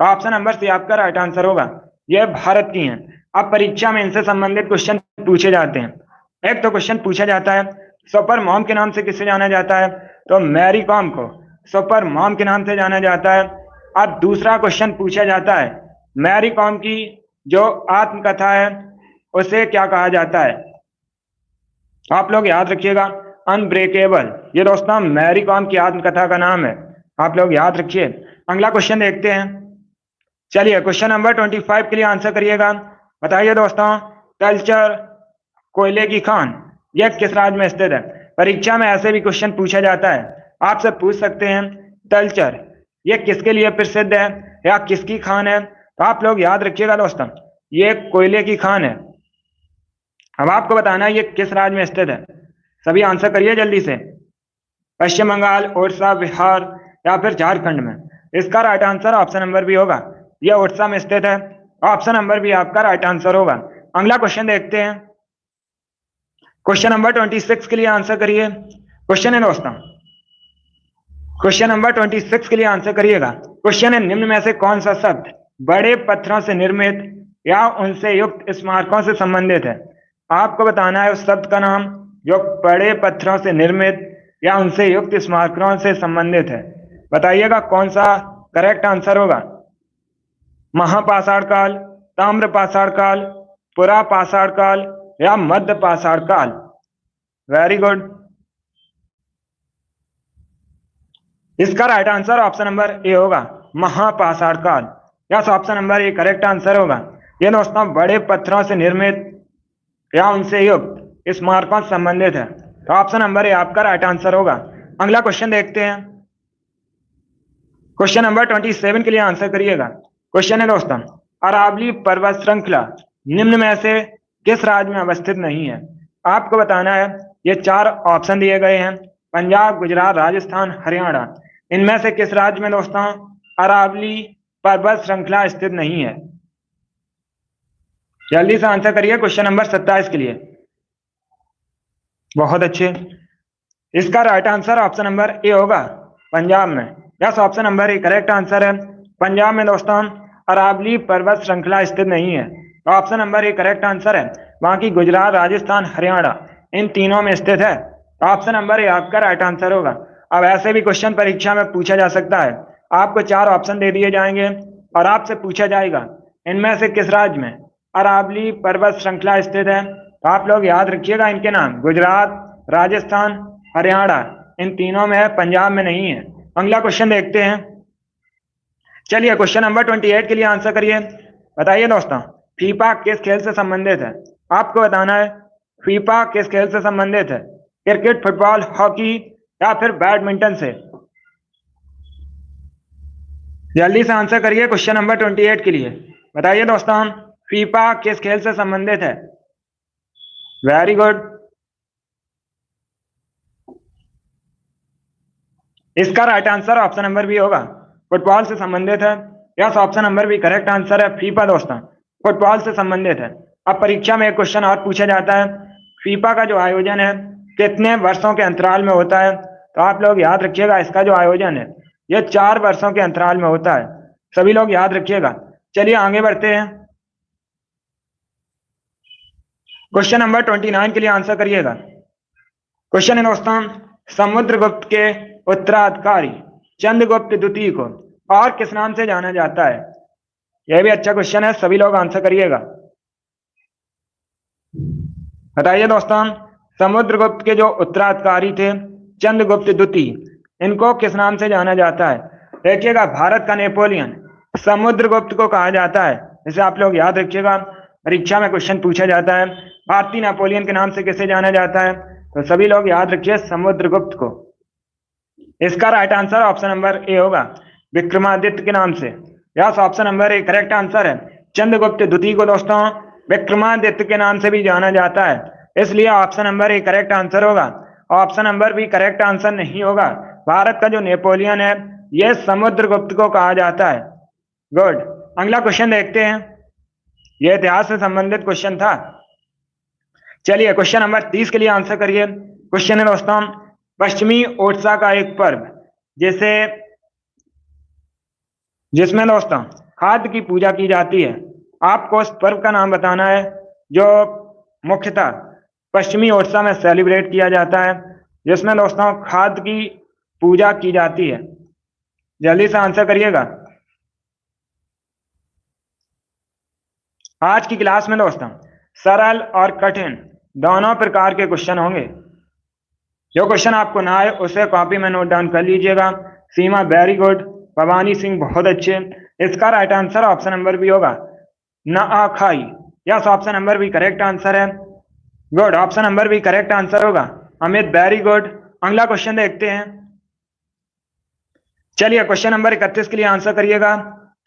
तो ऑप्शन नंबर सी आपका राइट आंसर होगा। यह भारत की हैं। अब परीक्षा में इनसे संबंधित क्वेश्चन पूछे जाते हैं। एक तो क्वेश्चन पूछा जाता है सुपर मॉम के नाम से किसे जाना जाता है? तो मैरी कॉम को सुपर मॉम के नाम से जाना जाता है। अब दूसरा क्वेश्चन पूछा जाता है मैरी कॉम की जो आत्मकथा है उसे क्या कहा जाता है? आप लोग याद रखिएगा, अनब्रेकेबल। ये दोस्तों मैरी कॉम की आत्मकथा का नाम है, आप लोग याद रखिए। अगला क्वेश्चन देखते हैं। चलिए क्वेश्चन नंबर 25 के लिए आंसर करिएगा। बताइए दोस्तों, कल्चर कोयले की खान यह किस राज्य में स्थित है? परीक्षा में ऐसे भी क्वेश्चन पूछा जाता है, आपसे पूछ सकते हैं तलचर ये किसके लिए प्रसिद्ध है या किसकी खान है? तो आप लोग याद रखिएगा दोस्तों, ये कोयले की खान है। अब आपको बताना है ये किस राज्य में स्थित है। सभी आंसर करिए जल्दी से। पश्चिम बंगाल, उड़ीसा, बिहार या फिर झारखंड में? इसका right answer option number B होगा, यह उड़ीसा में स्थित है। ऑप्शन नंबर बी आपका राइट आंसर होगा। अगला क्वेश्चन देखते हैं। क्वेश्चन नंबर 26 के लिए आंसर करिए। क्वेश्चन है दोस्तों, क्वेश्चन नंबर 26 के लिए आंसर करिएगा। क्वेश्चन है निम्न में से कौन सा शब्द बड़े पत्थरों से निर्मित या उनसे युक्त स्मारकों से संबंधित है? आपको बताना है उस शब्द का नाम जो बड़े पत्थरों से निर्मित या उनसे युक्त स्मारकों से संबंधित है। बताइएगा कौन सा करेक्ट आंसर होगा। महापाषाण काल, ताम्र पाषाण काल, पुरा पाषाण काल या मध्य पाषाण काल? Very good. इसका right answer option number A होगा, महापाषाण काल। Yes, option number A correct answer होगा। ये दोस्तों बड़े पत्थरों से निर्मित या उनसे युक्त स्मारकों से संबंधित है, तो ऑप्शन नंबर ए आपका राइट आंसर होगा। अगला क्वेश्चन देखते हैं। क्वेश्चन नंबर 27 के लिए आंसर करिएगा। क्वेश्चन है दोस्तों, अरावली पर्वत श्रृंखला निम्न में से किस राज्य में अवस्थित नहीं है? आपको बताना है, ये 4 ऑप्शन दिए गए हैं, पंजाब, गुजरात, राजस्थान, हरियाणा। इनमें से किस राज्य में दोस्तों अरावली पर्वत श्रृंखला स्थित नहीं है? जल्दी से आंसर करिए क्वेश्चन नंबर 27 के लिए। बहुत अच्छे, इसका right answer option number A होगा, पंजाब में। Yes, option number A correct answer है। पंजाब में दोस्तों अरावली पर्वत श्रृंखला स्थित नहीं है। तो option number A correct answer है। बाकी गुजरात, राजस्थान, हरियाणा इन तीनों में स्थित है। तो ऑप्शन नंबर ए आपका राइट आंसर होगा। अब ऐसे भी क्वेश्चन परीक्षा में पूछा जा सकता है। आपको 4 ऑप्शन दे दिए जाएंगे और आपसे पूछा जाएगा इनमें से किस राज्य में अरावली पर्वत श्रृंखला स्थित है। तो आप लोग याद रखिएगा इनके नाम, गुजरात, राजस्थान, हरियाणा इन तीनों में है, पंजाब में नहीं है। अगला क्वेश्चन देखते हैं। चलिए क्वेश्चन नंबर 28 के लिए आंसर करिए। बताइए दोस्तों, फीफा किस खेल से संबंधित है? आपको बताना है फीफा किस खेल से संबंधित है, क्रिकेट, फुटबॉल, हॉकी या फिर बैडमिंटन से। जल्दी से आंसर करिए क्वेश्चन नंबर 28 के लिए। बताइए दोस्तों, फीफा किस खेल से संबंधित है? Very good. इसका right answer option number B होगा, फुटबॉल से संबंधित है। Yes, option number B correct answer FIFA. फीफा दोस्तों फुटबॉल से संबंधित है। अब परीक्षा में एक क्वेश्चन और पूछा जाता है, फीफा का जो आयोजन है कितने वर्षों के अंतराल में होता है? तो आप लोग याद रखिएगा इसका जो आयोजन है यह 4 वर्षों के अंतराल में होता है। सभी लोग याद रखिएगा। चलिए आगे बढ़ते हैं। क्वेश्चन नंबर 29 के लिए आंसर करिएगा। क्वेश्चन है दोस्तों, समुद्रगुप्त के उत्तराधिकारी चंद्रगुप्त द्वितीय को और किस नाम से जाना जाता है? यह भी अच्छा क्वेश्चन है, सभी लोग आंसर करिएगा। बताइए दोस्तों, समुद्रगुप्त के जो उत्तराधिकारी थे चंद्रगुप्त द्वितीय, इनको किस नाम से जाना जाता है? देखिएगा, भारत का नेपोलियन समुद्रगुप्त को कहा जाता है। इसे आप लोग याद रखिएगा, परीक्षा में क्वेश्चन पूछा जाता है भारतीय नेपोलियन के नाम से किसे जाना जाता है? तो सभी लोग याद रखिए समुद्रगुप्त को। इसका right answer option number A होगा, विक्रमादित्य के नाम से। Yes, option number A correct answer है। चंद्रगुप्त द्वितीय को दोस्तों विक्रमादित्य के नाम से भी जाना जाता है, इसलिए option number A correct answer होगा। Option number B correct answer नहीं होगा। भारत का जो नेपोलियन है यह समुद्रगुप्त को कहा जाता है। गुड। अगला क्वेश्चन देखते हैं, यह इतिहास से संबंधित क्वेश्चन था। चलिए क्वेश्चन नंबर 30 के लिए आंसर करिए। क्वेश्चन है दोस्तों, पश्चिमी ओडिशा का एक पर्व जिसमें दोस्तों खाद्य की पूजा की जाती है। आपको उस पर्व का नाम बताना है जो मुख्यतः पश्चिमी ओडिशा में सेलिब्रेट किया जाता है, जिसमें दोस्तों खाद्य की पूजा की जाती है। जल्दी से आंसर करिएगा। आज की क्लास में दोस्तों सरल और कठिन दोनों प्रकार के क्वेश्चन होंगे। जो क्वेश्चन आपको ना आए उसे कॉपी में नोट डाउन कर लीजिएगा। सीमा वेरी गुड, भवानी सिंह बहुत अच्छे। इसका right answer option number B होगा, Nuakhai. Yes, option number B correct answer है। Good, option number B correct answer होगा। Amit very good. अगला क्वेश्चन देखते हैं। चलिए क्वेश्चन नंबर 31 के लिए आंसर करिएगा।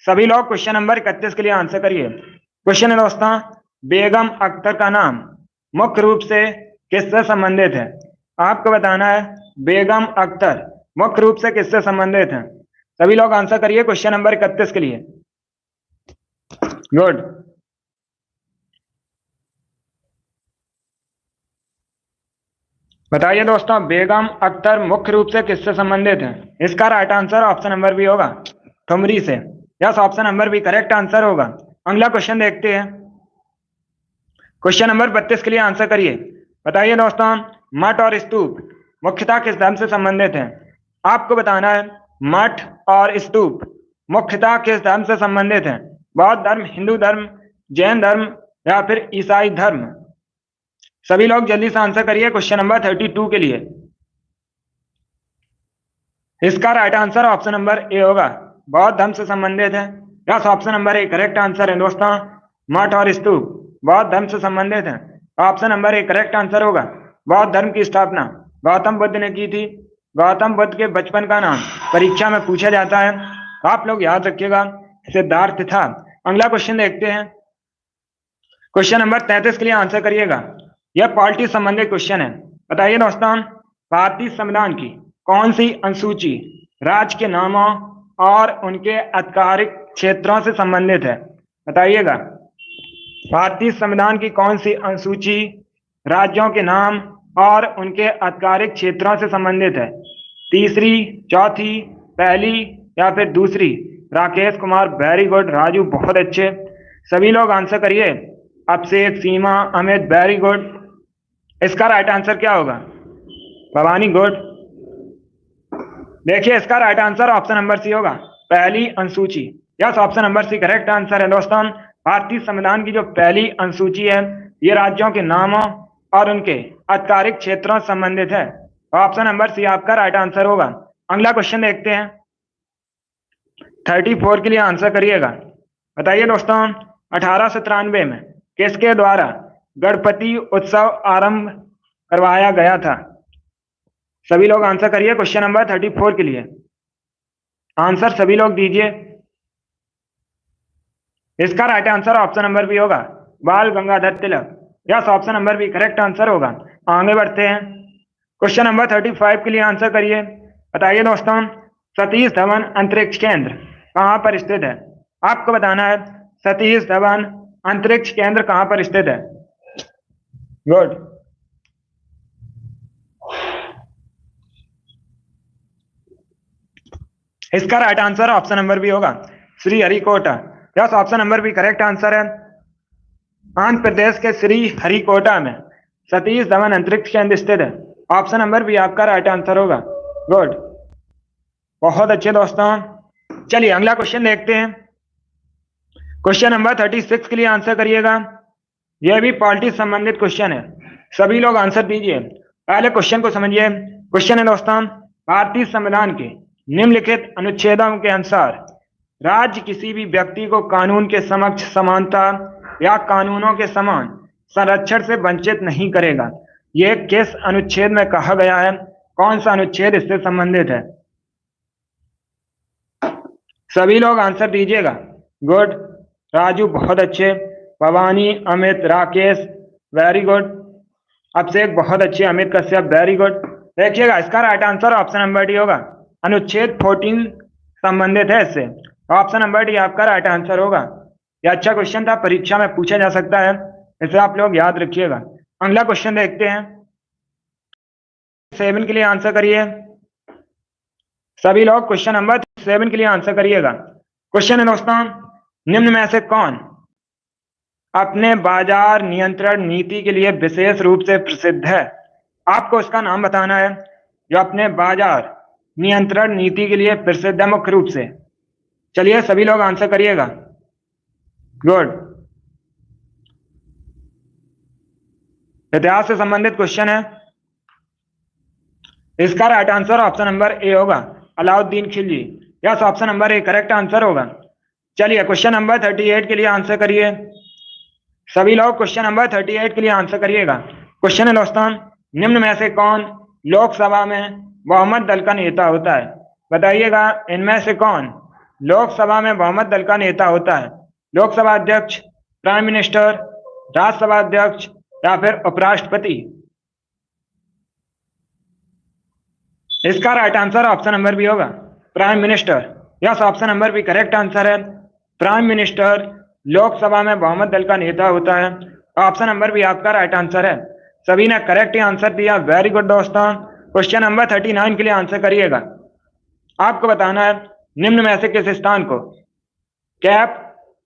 सभी लोग क्वेश्चन नंबर 31 के लिए आंसर करिए। क्वेश्चन है दोस्तों, बेगम अख्तर का नाम मुख्य रूप से किससे संबंधित है? आपको बताना है बेगम अख्तर मुख्य रूप से किससे संबंधित है। सभी लोग आंसर करिए क्वेश्चन नंबर 31 के लिए। गुड। बताइए दोस्तों, बेगम अख्तर मुख्य रूप से किससे संबंधित है? इसका right answer option number B होगा, ठुमरी से। Yes, option number B correct answer होगा। अगला क्वेश्चन देखते हैं। क्वेश्चन नंबर 32 के लिए आंसर करिए। बताइए दोस्तों, मठ और स्तूप मुख्यतः किस धर्म से संबंधित है? आपको बताना है मठ और स्तूप मुख्यतः किस धर्म से संबंधित है? बौद्ध धर्म, हिंदू धर्म, जैन धर्म या फिर ईसाई धर्म। सभी लोग जल्दी से आंसर करिए क्वेश्चन नंबर 32 के लिए। इसका right answer option number A होगा, बौद्ध धर्म से संबंधित है। Yes, option number A correct answer है दोस्तों। मठ और स्तूप बौद्ध धर्म से संबंधित है। Option number A correct answer होगा। बौद्ध धर्म की स्थापना गौतम बुद्ध ने की थी। गौतम बुद्ध के बचपन का नाम परीक्षा में पूछा जाता है, आप लोग याद रखिएगा, सिद्धार्थ था। अगला क्वेश्चन देखते हैं। क्वेश्चन नंबर 33 के लिए आंसर करिएगा। यह पॉलिटी संबंधित क्वेश्चन है। बताइए दोस्तों, भारतीय संविधान की कौन सी अनुसूची राज्य के नामों और उनके आधिकारिक क्षेत्रों से संबंधित है? बताइएगा, भारतीय संविधान की कौन सी अनुसूची राज्यों के नाम और उनके आधिकारिक क्षेत्रों से संबंधित है? तीसरी, चौथी, पहली या फिर दूसरी? Rakesh Kumar, very good. राजू, बहुत अच्छे। सभी लोग आंसर करिए। Abhishek, Seema, Amit, very good. इसका राइट आंसर क्या होगा? भवानी, गुड। देखिए, इसका right answer option number C होगा, पहली अनुसूची। Yes, option number C correct answer है दोस्तों। भारतीय संविधान की जो पहली अनुसूची है, ये राज्यों के नामों और उनके आधिकारिक क्षेत्रों से संबंधित है। ऑप्शन नंबर सी आपका राइट आंसर होगा। अगला क्वेश्चन देखते हैं। 34 के लिए आंसर करिएगा। बताइए दोस्तों, 1893 में किसके द्वारा गणपति उत्सव आरंभ करवाया गया था? सभी लोग आंसर करिए क्वेश्चन नंबर 34 के लिए। आंसर सभी लोग दीजिए। इसका right answer option number B होगा, Bal Gangadhar Tilak. Yes, option number B correct answer होगा। आगे बढ़ते हैं। क्वेश्चन नंबर 35 के लिए आंसर करिए। बताइए दोस्तों, सतीश धवन अंतरिक्ष केंद्र कहां पर स्थित है? आपको बताना है सतीश धवन अंतरिक्ष केंद्र कहां पर स्थित है। गुड। इसका right answer option number B होगा, Sri Harikota. Yes, option number B correct answer है। आंध्र प्रदेश के श्री हरिकोटा में सतीश धवन अंतरिक्ष केंद्र स्थित है। ऑप्शन नंबर बी आपका राइट आंसर होगा। गुड, बहुत अच्छे दोस्तों। चलिए अगला क्वेश्चन देखते हैं। क्वेश्चन नंबर 36 के लिए आंसर करिएगा। यह भी पॉलिटिक्स संबंधित क्वेश्चन है। सभी लोग आंसर दीजिए। पहले क्वेश्चन को समझिए। क्वेश्चन है दोस्तों, भारतीय संविधान के निम्नलिखित अनुच्छेदों के अनुसार राज्य किसी भी व्यक्ति को कानून के समक्ष समानता या कानूनों के समान संरक्षण से वंचित नहीं करेगा। यह किस अनुच्छेद में कहा गया है? कौन सा अनुच्छेद इससे संबंधित है? सभी लोग आंसर दीजिएगा। गुड, राजू बहुत अच्छे, भवानी, अमित, राकेश वेरी गुड, अभिषेक बहुत अच्छे, अमित कश्यप वेरी गुड। देखिएगा, इसका right answer option number D होगा, अनुच्छेद 14 संबंधित है इससे। ऑप्शन नंबर डी आपका राइट आंसर होगा। यह अच्छा क्वेश्चन था, परीक्षा में पूछा जा सकता है, इसे आप लोग याद रखिएगा। अगला क्वेश्चन देखते हैं। 7 के लिए आंसर करिए। सभी लोग क्वेश्चन नंबर 7 के लिए आंसर करिएगा। क्वेश्चन है दोस्तों, निम्न में से कौन अपने बाजार नियंत्रण नीति के लिए विशेष रूप से प्रसिद्ध है? आपको उसका नाम बताना है जो अपने बाजार नियंत्रण नीति के लिए प्रसिद्ध है मुख्य रूप से। चलिए सभी लोग आंसर करिएगा। गुड, इतिहास से संबंधित क्वेश्चन है। इसका right answer option number A होगा, Alauddin Khilji. Yes, option number A correct answer होगा। चलिए क्वेश्चन नंबर 38 के लिए आंसर करिए। सभी लोग क्वेश्चन नंबर 38 के लिए आंसर करिएगा। क्वेश्चन है दोस्तों, निम्न में से कौन लोकसभा में बहुमत दल का नेता होता है? बताइएगा, इनमें से कौन लोकसभा में बहुमत दल का नेता होता है? लोकसभा अध्यक्ष, प्राइम मिनिस्टर, राज्यसभा अध्यक्ष या फिर उपराष्ट्रपति? इसका right answer option number B होगा, prime minister. Yes, option number B correct answer है। प्राइम मिनिस्टर लोकसभा में बहुमत दल का नेता होता है। ऑप्शन नंबर बी आपका राइट आंसर है। सभी ने करेक्ट आंसर दिया, वेरी गुड दोस्तों। क्वेश्चन नंबर 39 के लिए आंसर करिएगा। आपको बताना है निम्न में से किस स्थान को कैप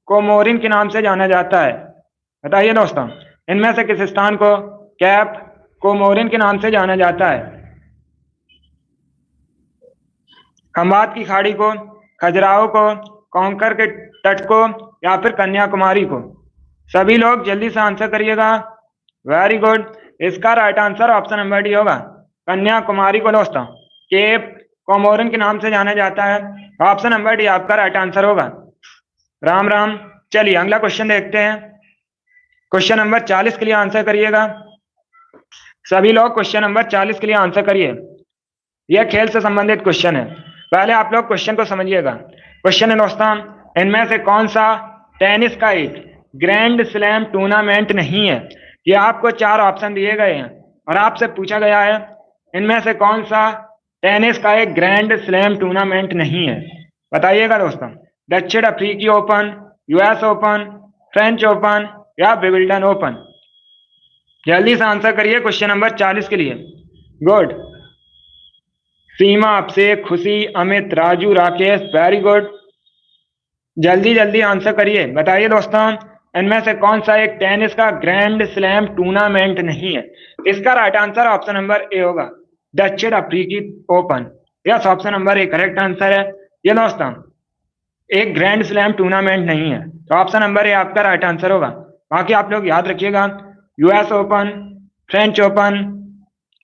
कोमोरिन के नाम से जाना जाता है? बताइए दोस्तों, इनमें से किस स्थान को कैप कोमोरिन के नाम से जाना जाता है? खंबात की खाड़ी को, खजुराहो को, कोंकण के तट को या फिर कन्याकुमारी को? सभी लोग जल्दी से आंसर करिएगा। वेरी गुड, इसका right answer option number D होगा, कन्याकुमारी को दोस्तों केप कोमोरिन के नाम से जाना जाता है। ऑप्शन नंबर डी आपका राइट आंसर होगा। राम राम। चलिए अगला क्वेश्चन देखते हैं। क्वेश्चन नंबर 40 के लिए आंसर करिएगा। सभी लोग क्वेश्चन नंबर 40 के लिए आंसर करिए। यह खेल से संबंधित क्वेश्चन है। पहले आप लोग क्वेश्चन को समझिएगा। क्वेश्चन है दोस्तों, इनमें से कौन सा टेनिस का एक ग्रैंड स्लैम टूर्नामेंट नहीं है? ये आपको 4 ऑप्शन दिए गए हैं और आपसे पूछा गया है इनमें से कौन सा टेनिस का एक ग्रैंड स्लैम टूर्नामेंट नहीं है? बताइएगा दोस्तों, दक्षिण अफ्रीकी open, US open, French open या विंबलडन ओपन? जल्दी से आंसर करिए क्वेश्चन नंबर 40 के लिए। गुड, सीमा, अभिषेक, खुशी, अमित, राजू, राकेश, वेरी गुड। जल्दी जल्दी आंसर करिए, बताइए दोस्तों इनमें से कौन सा एक टेनिस का ग्रैंड स्लैम टूर्नामेंट नहीं है। इसका right answer option number A होगा, दक्षिण अफ्रीकी open. Yes, option number A correct answer है। ये दोस्तों एक ग्रैंड स्लैम टूर्नामेंट नहीं है, तो ऑप्शन नंबर ए आपका राइट आंसर होगा। बाकी आप लोग याद रखिएगा, US open, French open,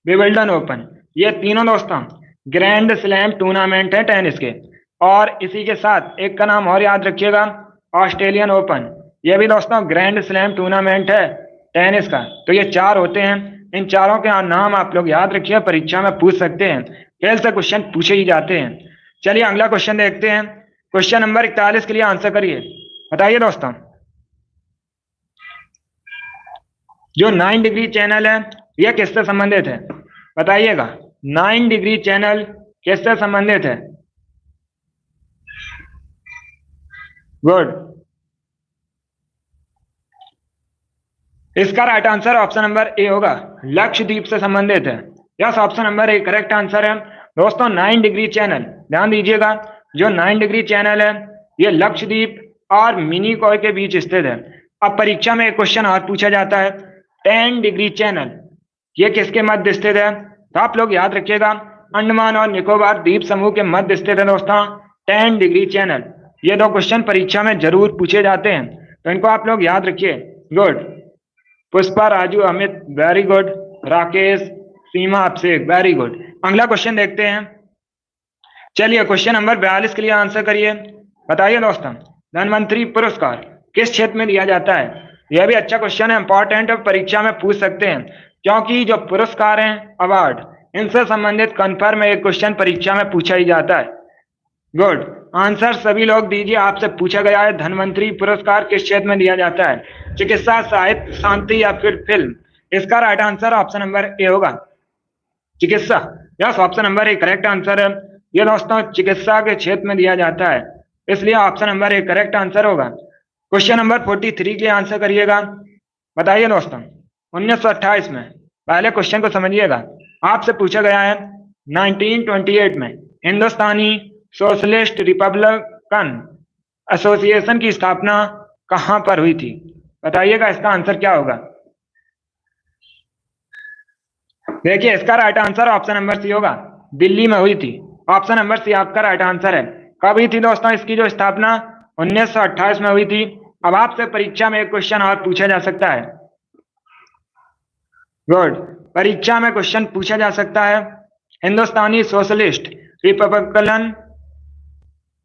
Wimbledon open, ये तीनों दोस्तों ग्रैंड स्लैम टूर्नामेंट है टेनिस के। और इसी के साथ एक का नाम और याद रखिएगा, ऑस्ट्रेलियन ओपन, ये भी दोस्तों ग्रैंड स्लैम टूर्नामेंट है टेनिस का। तो ये चार होते हैं, इन चारों के नाम आप लोग याद रखिए, परीक्षा में पूछ सकते हैं, खेल से क्वेश्चन पूछे ही जाते हैं। चलिए अगला क्वेश्चन देखते हैं। क्वेश्चन नंबर 41 के लिए आंसर करिए, बताइए दोस्तों जो 9 डिग्री चैनल है यह किससे संबंधित है, बताइएगा। 9 डिग्री चैनल किससे संबंधित है? गुड। इसका right answer option number A होगा, लक्षद्वीप से संबंधित है। Yes, option number A correct answer है। दोस्तों 9 डिग्री चैनल, ध्यान दीजिएगा, जो 9 डिग्री चैनल है ये लक्षद्वीप और मिनिकॉय के बीच स्थित है। अब परीक्षा में एक क्वेश्चन और पूछा जाता है, 10 डिग्री चैनल ये किसके मध्य स्थित है? तो आप लोग याद रखिएगा, अंडमान और निकोबार द्वीप समूह के मध्य स्थित है दोस्तों 10 डिग्री चैनल। ये दो क्वेश्चन परीक्षा में जरूर पूछे जाते हैं, तो इनको आप लोग याद रखिए। Good. Pushpa, Raju, Amit, very good. Rakesh, Seema, Abhishek, very good. अगला क्वेश्चन देखते हैं। चलिए क्वेश्चन नंबर 42 के लिए आंसर करिए, बताइए दोस्तों धनवंतरी पुरस्कार किस क्षेत्र में दिया जाता है? यह भी अच्छा क्वेश्चन है, इंपॉर्टेंट है, परीक्षा में पूछ सकते हैं, क्योंकि जो पुरस्कार हैं, अवार्ड, इनसे संबंधित कन्फर्म एक क्वेश्चन परीक्षा में पूछा ही जाता है। गुड। आंसर सभी लोग दीजिए, आपसे पूछा गया है धनवंतरी पुरस्कार किस क्षेत्र में दिया जाता है, चिकित्सा, साहित्य, शांति या फिर फिल्म? इसका right answer option number A होगा, चिकित्सा। Yes, option number A correct answer है। ये दोस्तों चिकित्सा के क्षेत्र में दिया जाता है, इसलिए option number A correct answer होगा। क्वेश्चन नंबर 43 के लिए आंसर करिएगा, बताइए दोस्तों 1928 में, पहले क्वेश्चन को समझिएगा, आपसे पूछा गया है 1928 में हिंदुस्तानी सोशलिस्ट रिपब्लिकन एसोसिएशन की स्थापना कहां पर हुई थी? बताइएगा इसका आंसर क्या होगा। देखिए इसका right answer option number C होगा, दिल्ली में हुई थी। ऑप्शन नंबर सी आपका राइट आंसर है। कब हुई थी दोस्तों इसकी जो स्थापना? 1928 में हुई थी। अब आपसे परीक्षा में एक क्वेश्चन और पूछा जा सकता है। गुड। परीक्षा में क्वेश्चन पूछा जा सकता है, हिंदुस्तानी सोशलिस्ट रिपब्लिकन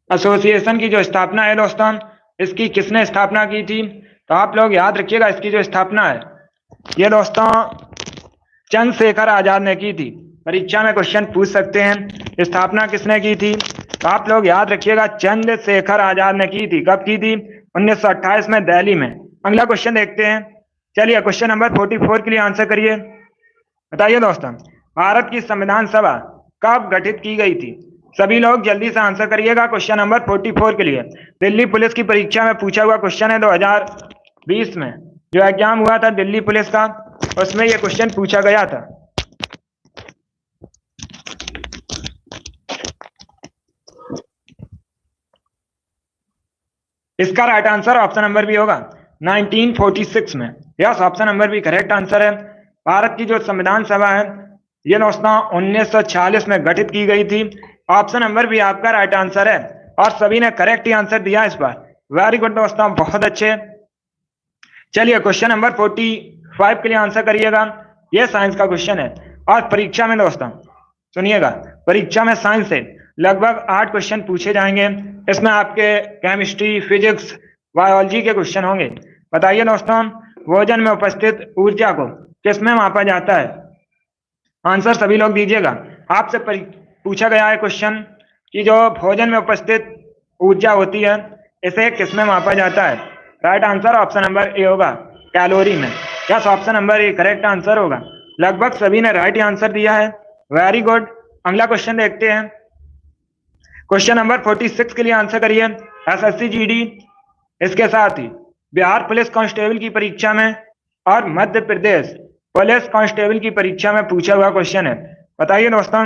एसोसिएशन की जो स्थापना है दोस्तों, इसकी किसने स्थापना की थी? तो आप लोग याद रखिएगा, इसकी जो स्थापना है ये दोस्तों चंद्रशेखर आजाद ने की थी। परीक्षा में क्वेश्चन पूछ सकते हैं, स्थापना किसने की थी? तो आप लोग याद रखिएगा, चंद्रशेखर आजाद ने की थी। कब की थी? 1928 में, दिल्ली में। अगला क्वेश्चन देखते हैं। चलिए क्वेश्चन नंबर 44 के लिए आंसर करिए, बताइए दोस्तों भारत की संविधान सभा कब गठित की गई थी? सभी लोग जल्दी से आंसर करिएगा क्वेश्चन नंबर 44 के लिए। दिल्ली पुलिस की परीक्षा में पूछा हुआ क्वेश्चन है, 2020 में जो एग्जाम हुआ था दिल्ली पुलिस का, उसमें यह क्वेश्चन पूछा गया था। इसका right answer option number B होगा, 1946 में। Yes, option number B correct answer है। भारत की जो संविधान सभा है ये दोस्तों 1946 में गठित की गई थी। ऑप्शन नंबर बी आपका राइट आंसर है, और सभी ने करेक्ट ही आंसर दिया इस बार। वेरी गुड दोस्तों, बहुत अच्छे। चलिए क्वेश्चन नंबर 45 के लिए आंसर करिएगा। यह साइंस का क्वेश्चन है, और परीक्षा में दोस्तों सुनिएगा, परीक्षा में साइंस से लगभग 8 क्वेश्चन पूछे जाएंगे। इसमें आपके केमिस्ट्री, फिजिक्स, बायोलॉजी के क्वेश्चन होंगे। बताइए दोस्तों भोजन में उपस्थित ऊर्जा को किसमें मापा जाता है? आंसर सभी लोग दीजिएगा। आपसे पूछा गया है क्वेश्चन कि जो भोजन में उपस्थित ऊर्जा होती है इसे किसमें मापा जाता है? Right answer option number A होगा, कैलोरी में। Yes, option number A correct answer होगा। लगभग सभी ने राइट आंसर दिया है, वेरी गुड। अगला क्वेश्चन देखते हैं। क्वेश्चन नंबर 46 के लिए आंसर करिए, एसएससी जीडी, इसके साथ ही बिहार पुलिस कांस्टेबल की परीक्षा में और मध्य प्रदेश पुलिस कांस्टेबल की परीक्षा में पूछा हुआ क्वेश्चन है। बताइए दोस्तों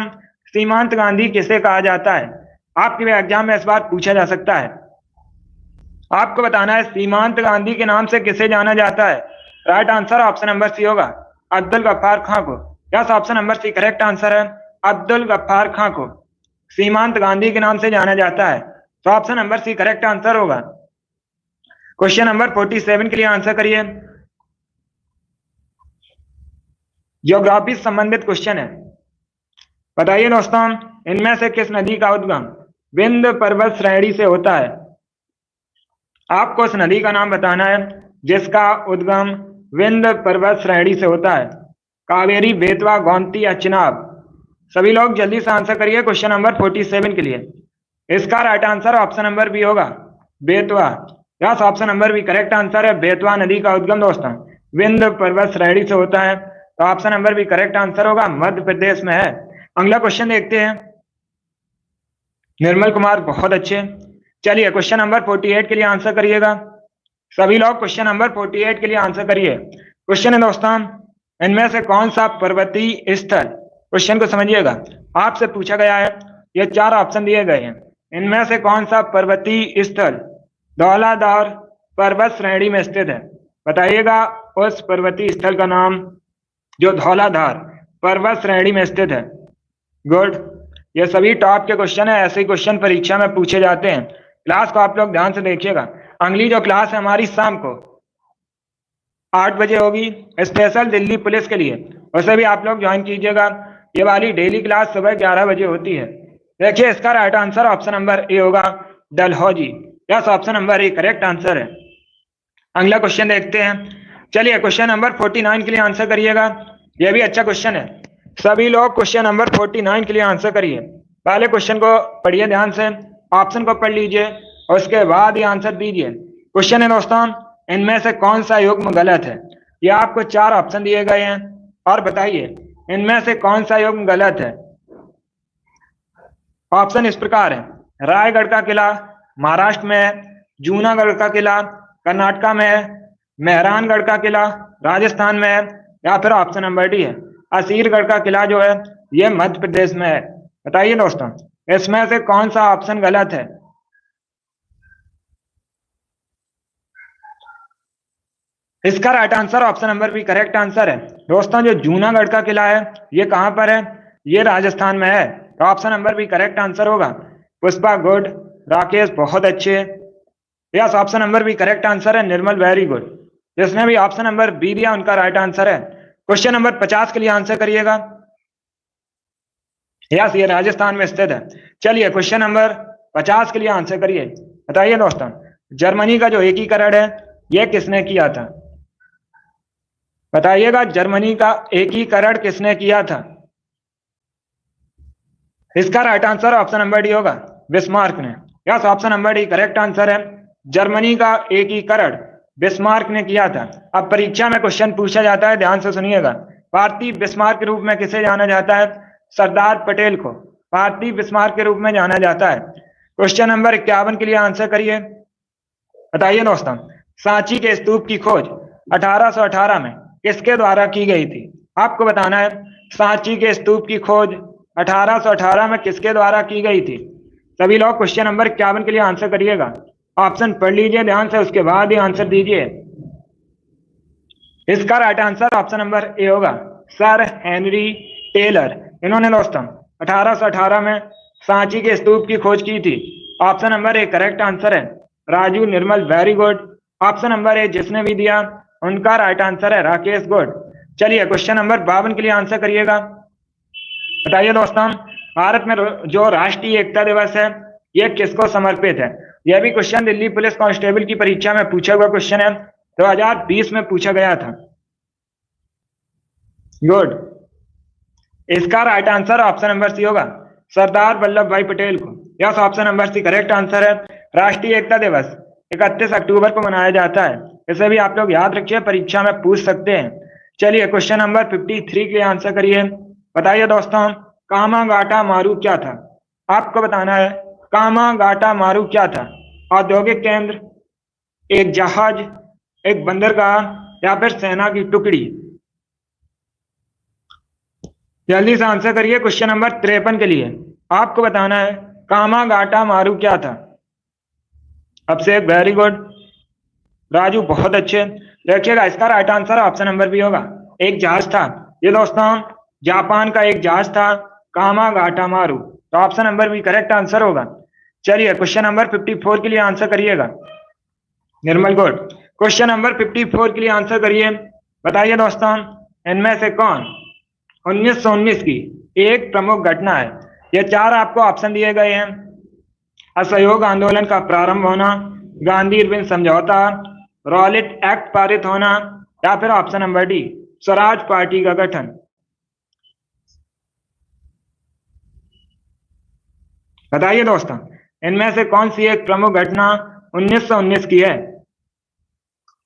सीमांत गांधी किसे कहा जाता है? आपके एग्जाम में इस बार पूछा जा सकता है। आपको बताना है सीमांत गांधी के नाम से किसे जाना जाता है। Right answer option number C होगा, अब्दुल गफ्फार खां को। Yes, option number C correct answer है, अब्दुल गफ्फार खां को सीमांत गांधी के नाम से जाना जाता है। तो option number C correct answer होगा। क्वेश्चन नंबर 47 के लिए आंसर करिए। ज्योग्राफी से संबंधित क्वेश्चन है। बताइए दोस्तों, इनमें से किस नदी का उद्गम विंध्य पर्वत श्रेणी से होता है? आपको उस नदी का नाम बताना है जिसका उद्गम विंध्य पर्वत श्रेणी से होता है। कावेरी, बेतवा, गोमती या चिनाब? सभी लोग जल्दी से आंसर करिए क्वेश्चन नंबर 47 के लिए। इसका right answer option number B होगा, Betwa. Yes, option number B correct answer है। बेतवा नदी का उद्गम दोस्तों विंध्य पर्वत श्रेणी से होता है। तो option number B correct answer होगा, मध्य प्रदेश में है। अगला क्वेश्चन देखते हैं। निर्मल कुमार, बहुत अच्छे। चलिए क्वेश्चन नंबर 48 के लिए आंसर करिएगा। सभी लोग क्वेश्चन नंबर 48 के लिए आंसर करिए। क्वेश्चन है दोस्तों, इनमें से कौन सा पर्वतीय स्थल, क्वेश्चन को समझिएगा, आपसे पूछा गया है। ये 4 ऑप्शन दिए गए हैं। इनमें से कौन सा पर्वतीय स्थल धौलाधार पर्वत श्रेणी में स्थित है? बताइएगा उस पर्वतीय स्थल का नाम जो धौलाधार पर्वत श्रेणी में स्थित है। गुड, ये सभी टॉप के क्वेश्चन है। ऐसे ही क्वेश्चन परीक्षा में पूछे जाते हैं। क्लास को आप लोग ध्यान से देखिएगा। अगली जो क्लास है हमारी शाम को 8 बजे होगी, स्पेशल दिल्ली पुलिस के लिए, उसे भी आप लोग ज्वाइन कीजिएगा। ये वाली डेली क्लास सुबह 11 बजे होती है। देखिए इसका right answer option number A होगा, Dalhousie. Yes, option number A correct answer है। अगला क्वेश्चन देखते हैं। चलिए क्वेश्चन नंबर 49 के लिए आंसर करिएगा। यह भी अच्छा क्वेश्चन है। सभी लोग क्वेश्चन नंबर 49 के लिए आंसर करिए। पहले क्वेश्चन को पढ़िए ध्यान से, ऑप्शन को पढ़ लीजिए और उसके बाद ही आंसर दीजिए। क्वेश्चन है दोस्तों, इनमें से कौन सा युग्म गलत है? ये आपको 4 ऑप्शन दिए गए हैं और बताइए इनमें से कौन सा युग्म गलत है। ऑप्शन इस प्रकार है, रायगढ़ का किला महाराष्ट्र में है, जूनागढ़ का किला कर्नाटक में है, मेहरानगढ़ का किला राजस्थान में है, या फिर ऑप्शन नंबर डी है, असीरगढ़ का किला जो है ये मध्य प्रदेश में है। बताइए दोस्तों इसमें से कौन सा ऑप्शन गलत है? इसका right answer option number B correct answer है। दोस्तों जो जूनागढ़ का किला है ये कहां पर है? ये राजस्थान में है। तो option number B correct answer होगा। पुष्पा गुड, राकेश बहुत अच्छे। Yes, option number B correct answer है। निर्मल वेरी गुड, जिसने भी ऑप्शन नंबर बी दिया उनका राइट आंसर है। क्वेश्चन नंबर 50 के लिए आंसर करिएगा। यस, ये राजस्थान में स्थित है। चलिए क्वेश्चन नंबर 50 के लिए आंसर करिए। बताइए दोस्तों, जर्मनी का जो एकीकरण है यह किसने किया था? बताइएगा जर्मनी का एकीकरण किसने किया था? इसका right answer option number D होगा, बिस्मार्क ने। Yes, option number D correct answer है। जर्मनी का एकीकरण बिस्मार्क ने किया था। अब परीक्षा में क्वेश्चन पूछा जाता है, ध्यान से सुनिएगा। भारतीय बिस्मार्क के रूप में किसे जाना जाता है? सरदार पटेल को भारतीय बिस्मार्क के रूप में जाना जाता है। क्वेश्चन नंबर 51 के लिए आंसर करिए। बताइए दोस्तों, सांची के स्तूप की खोज 1818 में किसके द्वारा की गई थी? आपको बताना है सांची के स्तूप की खोज 1818 में किसके द्वारा की गई थी। सभी लोग क्वेश्चन नंबर 51 के लिए आंसर करिएगा। ऑप्शन पढ़ लीजिए ध्यान से, उसके बाद ही आंसर दीजिए। इसका right answer option number A होगा, सर हेनरी टेलर। इन्होंने दोस्तों 1818 में सांची के स्तूप की खोज की थी। Option number A correct answer है। Raju, Nirmal very good. Option number A जिसने भी दिया उनका राइट आंसर है राकेश गुड। चलिए क्वेश्चन नंबर 52 के लिए आंसर करिएगा। बताइए दोस्तों, भारत में जो राष्ट्रीय एकता दिवस है यह किसको समर्पित है? यह भी क्वेश्चन दिल्ली पुलिस कांस्टेबल की परीक्षा में पूछा हुआ क्वेश्चन है, 2020 में पूछा गया था। गुड, इसका right answer option number C होगा, सरदार वल्लभ भाई पटेल को। Yes, option number C correct answer है। राष्ट्रीय एकता दिवस 31 अक्टूबर को मनाया जाता है। इसे भी आप लोग याद रखिए, परीक्षा में पूछ सकते हैं। चलिए क्वेश्चन नंबर 53 के लिए आंसर करिए। बताइए दोस्तों, कामागाटा मारू क्या था? आपको बताना है कामागाटा मारू क्या था। औद्योगिक केंद्र, एक जहाज, एक बंदरगाह, या फिर सेना की टुकड़ी। जल्दी से आंसर करिए क्वेश्चन नंबर 53 के लिए। आपको बताना है कामागाटा मारू क्या था। अब से वेरी गुड राजू, बहुत अच्छे। देखिएगा इसका right answer option number B होगा, एक जहाज था। ये दोस्तों जापान का एक जहाज था कामागाटा मारू, तो option number B correct answer होगा। चलिए क्वेश्चन नंबर 54 के लिए आंसर करिएगा। निर्मल गुड, क्वेश्चन नंबर 54 के लिए आंसर करिए। बताइए दोस्तों इनमें से कौन 1919 की एक प्रमुख घटना है। ये चार आपको ऑप्शन दिए गए हैं। असहयोग आंदोलन का प्रारंभ होना, गांधी इरविन समझौता, रॉलेट एक्ट पारित होना, या फिर option number D Swaraj party का गठन। बताइए दोस्तों इनमें से कौन सी एक प्रमुख घटना 1919 की है।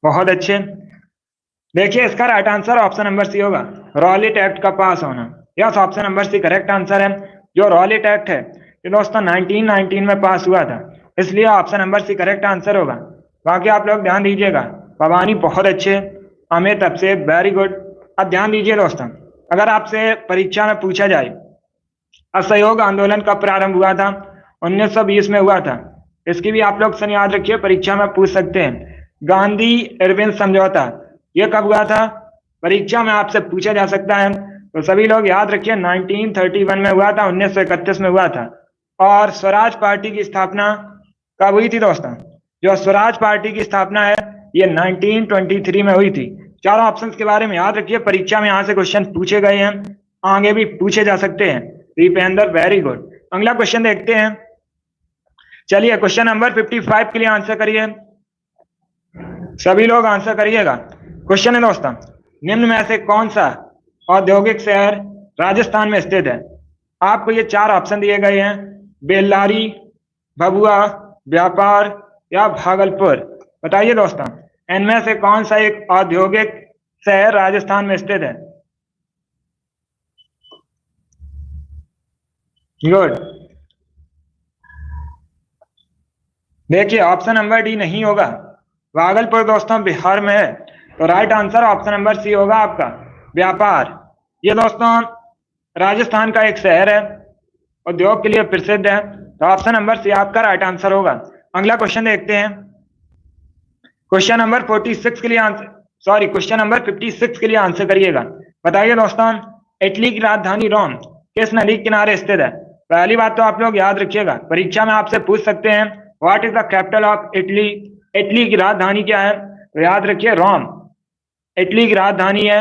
बहुत अच्छे। देखिए इसका right answer option number C होगा, रॉलेट एक्ट का पास होना। Yes, option number C correct answer है। जो रॉलेट एक्ट है ये दोस्तों 1919 में पास हुआ था, इसलिए option number C correct answer होगा। बाकी आप लोग ध्यान दीजिएगा। भवानी बहुत अच्छे, अमित आपसे वेरी गुड। अब ध्यान दीजिए दोस्तों, अगर आपसे परीक्षा में पूछा जाए असहयोग आंदोलन कब प्रारंभ हुआ था, 1920 में हुआ था। इसकी भी आप लोग सन याद रखिए, परीक्षा में पूछ सकते हैं। गांधी इरविन समझौता ये कब हुआ था, परीक्षा में आपसे पूछा जा सकता है। तो सभी लोग याद रखिए 1931 में हुआ था, 1931 में हुआ था। और स्वराज पार्टी की स्थापना कब हुई थी दोस्तों, जो स्वराज पार्टी की स्थापना है ये 1923 में हुई थी। चारों ऑप्शंस के बारे में याद रखिए, परीक्षा में यहाँ से क्वेश्चन पूछे गए हैं, आगे भी पूछे जा सकते हैं। Deependra very good. अगला क्वेश्चन देखते हैं। चलिए क्वेश्चन नंबर 55 के लिए आंसर करिए। सभी लोग आंसर करिएगा। क्वेश्चन है दोस्तों निम्न में से कौन सा औद्योगिक शहर राजस्थान में स्थित है। आपको ये चार ऑप्शन दिए गए हैं, बेल्लारी, भभुआ, व्यापार या भागलपुर। बताइए दोस्तों इनमें से कौन सा एक औद्योगिक शहर राजस्थान में स्थित है। गुड। देखिए ऑप्शन नंबर डी नहीं होगा, भागलपुर दोस्तों बिहार में है। तो right answer option number C होगा आपका, व्यापार। ये दोस्तों राजस्थान का एक शहर है, उद्योग के लिए प्रसिद्ध है। तो ऑप्शन नंबर सी आपका राइट आंसर होगा। अगला क्वेश्चन देखते हैं। क्वेश्चन नंबर 46 के लिए आंसर, सॉरी क्वेश्चन नंबर 56 के लिए आंसर करिएगा। बताइए दोस्तों इटली की राजधानी रोम किस नदी के किनारे स्थित है। पहली बात तो आप लोग याद रखिएगा, परीक्षा में आपसे पूछ सकते हैं what is the capital of Italy. Italy की राजधानी क्या है, तो याद रखिए रोम। इटली की राजधानी है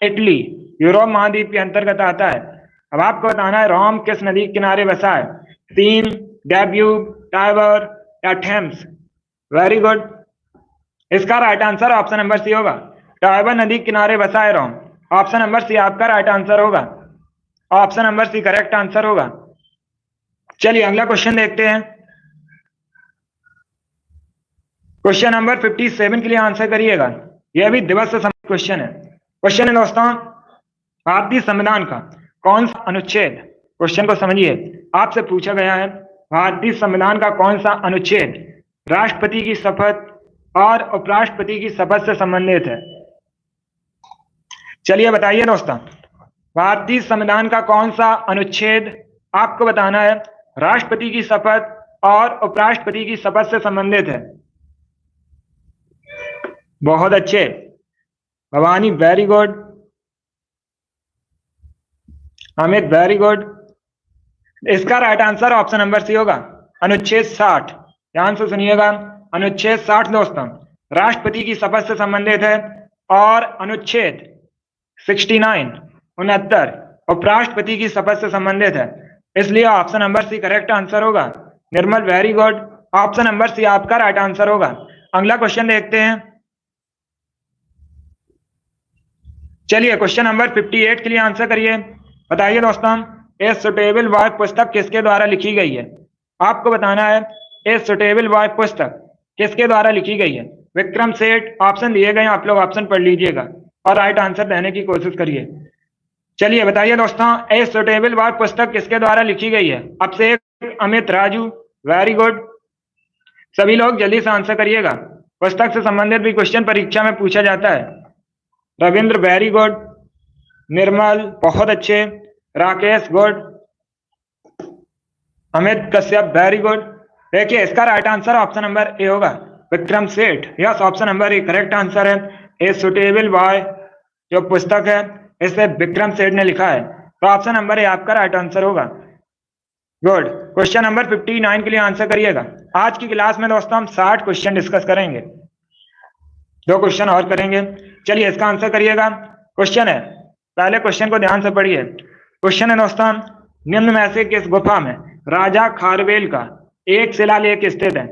इटली, यूरोप महाद्वीप के अंतर्गत आता है। अब आपको बताना है रोम किस नदी के किनारे बसा है, सीन, डैन्यूब, टाइबर या थेम्स। Very good. इसका right answer option number C होगा, टाइबर नदी के किनारे बसा है रोम। ऑप्शन नंबर सी आपका राइट आंसर होगा, option number C correct answer होगा। चलिए अगला क्वेश्चन देखते हैं। क्वेश्चन नंबर 57 के लिए आंसर करिएगा। यह भी दिवस से संबंधित क्वेश्चन है। क्वेश्चन है दोस्तों भारतीय संविधान का कौन सा अनुच्छेद, क्वेश्चन को समझिए, आपसे पूछा गया है भारतीय संविधान का कौन सा अनुच्छेद राष्ट्रपति की शपथ और उपराष्ट्रपति की शपथ से संबंधित है। चलिए बताइए दोस्तों भारतीय संविधान का कौन सा अनुच्छेद आपको बताना है राष्ट्रपति की शपथ और उपराष्ट्रपति की शपथ से संबंधित है। बहुत अच्छे Bhavani very good, Amit very good. इसका right answer option number C होगा, अनुच्छेद 60। ध्यान से सुनिएगा, अनुच्छेद 60 दोस्तों राष्ट्रपति की शपथ से संबंधित है, और अनुच्छेद 69 उपराष्ट्रपति की शपथ से संबंधित है। इसलिए option number C correct answer होगा। Nirmal very good, option number C आपका राइट आंसर होगा। अगला क्वेश्चन देखते हैं। चलिए क्वेश्चन नंबर 58 के लिए आंसर करिए। बताइए दोस्तों ए सुटेबल बॉय पुस्तक किसके द्वारा लिखी गई है। आपको बताना है ए सुटेबल बॉय पुस्तक किसके द्वारा लिखी गई है। विक्रम सेठ, ऑप्शन दिए गए, आप लोग ऑप्शन पढ़ लीजिएगा और राइट आंसर देने की कोशिश करिए। चलिए बताइए दोस्तों ए सुटेबल बॉय पुस्तक किसके द्वारा लिखी गई है। अब से एक अमित राजू वेरी गुड। सभी लोग जल्दी से आंसर करिएगा, पुस्तक से संबंधित भी क्वेश्चन परीक्षा में पूछा जाता है। रविंद्र वेरी गुड, निर्मल बहुत अच्छे, Rakesh good, Amit Kashyap very good. देखिए इसका right answer option number A होगा, Vikram Seth. Yes, option number A correct answer है। ए सुटेबल बॉय जो पुस्तक है इसे विक्रम सेठ ने लिखा है, तो ऑप्शन नंबर ए आपका राइट आंसर होगा। गुड। क्वेश्चन नंबर 59 के लिए आंसर करिएगा। आज की क्लास में दोस्तों हम 60 क्वेश्चन डिस्कस करेंगे, 2 क्वेश्चन और करेंगे। चलिए इसका आंसर करिएगा। क्वेश्चन है, पहले क्वेश्चन को ध्यान से पढ़िए। क्वेश्चन है दोस्तों, निम्न में से किस गुफा में राजा खारवेल का एक शिलालेख स्थित है?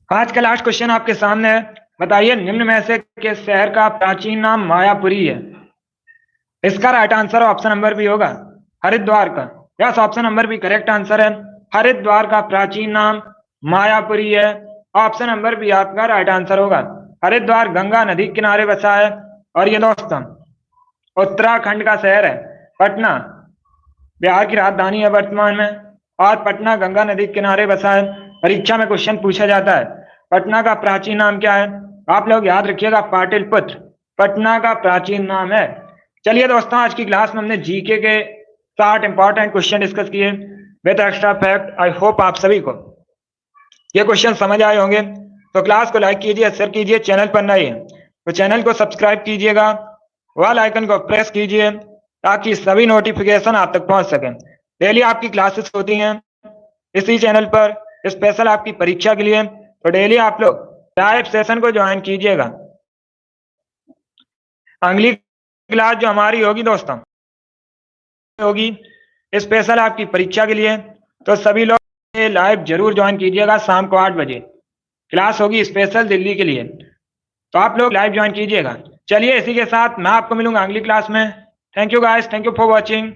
आज का लास्ट क्वेश्चन आपके सामने है। बताइए निम्न में से किस शहर का प्राचीन नाम मायापुरी है? इसका right answer option number B होगा, हरिद्वार का। Yes, option number B correct answer है। हरिद्वार का प्राचीन नाम मायापुरी है। ऑप्शन नंबर बी आपका राइट आंसर होगा। हरिद्वार गंगा नदी के किनारे बसा है और ये दोस्तों उत्तराखंड का शहर है। पटना बिहार की राजधानी है वर्तमान में, और पटना गंगा नदी के किनारे बसा है। परीक्षा में क्वेश्चन पूछा जाता है पटना का प्राचीन नाम क्या है? आप लोग याद रखिएगा, पाटलिपुत्र पटना का प्राचीन नाम है। चलिए दोस्तों, आज की क्लास में हमने जीके के 60 इंपॉर्टेंट क्वेश्चन डिस्कस किए with extra fact. I hope आप सभी को ये क्वेश्चन समझ आए होंगे। तो क्लास को लाइक कीजिए, शेयर कीजिए। चैनल पर नए हैं तो चैनल को सब्सक्राइब कीजिएगा, बेल आइकन को प्रेस कीजिए ताकि सभी नोटिफिकेशन आप तक पहुंच सके। डेली आपकी क्लासेस होती हैं इसी चैनल पर, स्पेशल आपकी परीक्षा के लिए। तो डेली आप लोग लाइव सेशन को ज्वाइन कीजिएगा। अगली क्लास जो हमारी होगी दोस्तों होगी स्पेशल आपकी परीक्षा के लिए, तो सभी लोग लाइव जरूर ज्वाइन कीजिएगा। शाम को 8 बजे क्लास होगी स्पेशल दिल्ली के लिए, तो आप लोग लाइव ज्वाइन कीजिएगा। चलिए इसी के साथ मैं आपको मिलूंगा अगली क्लास में। Thank you guys, thank you for watching.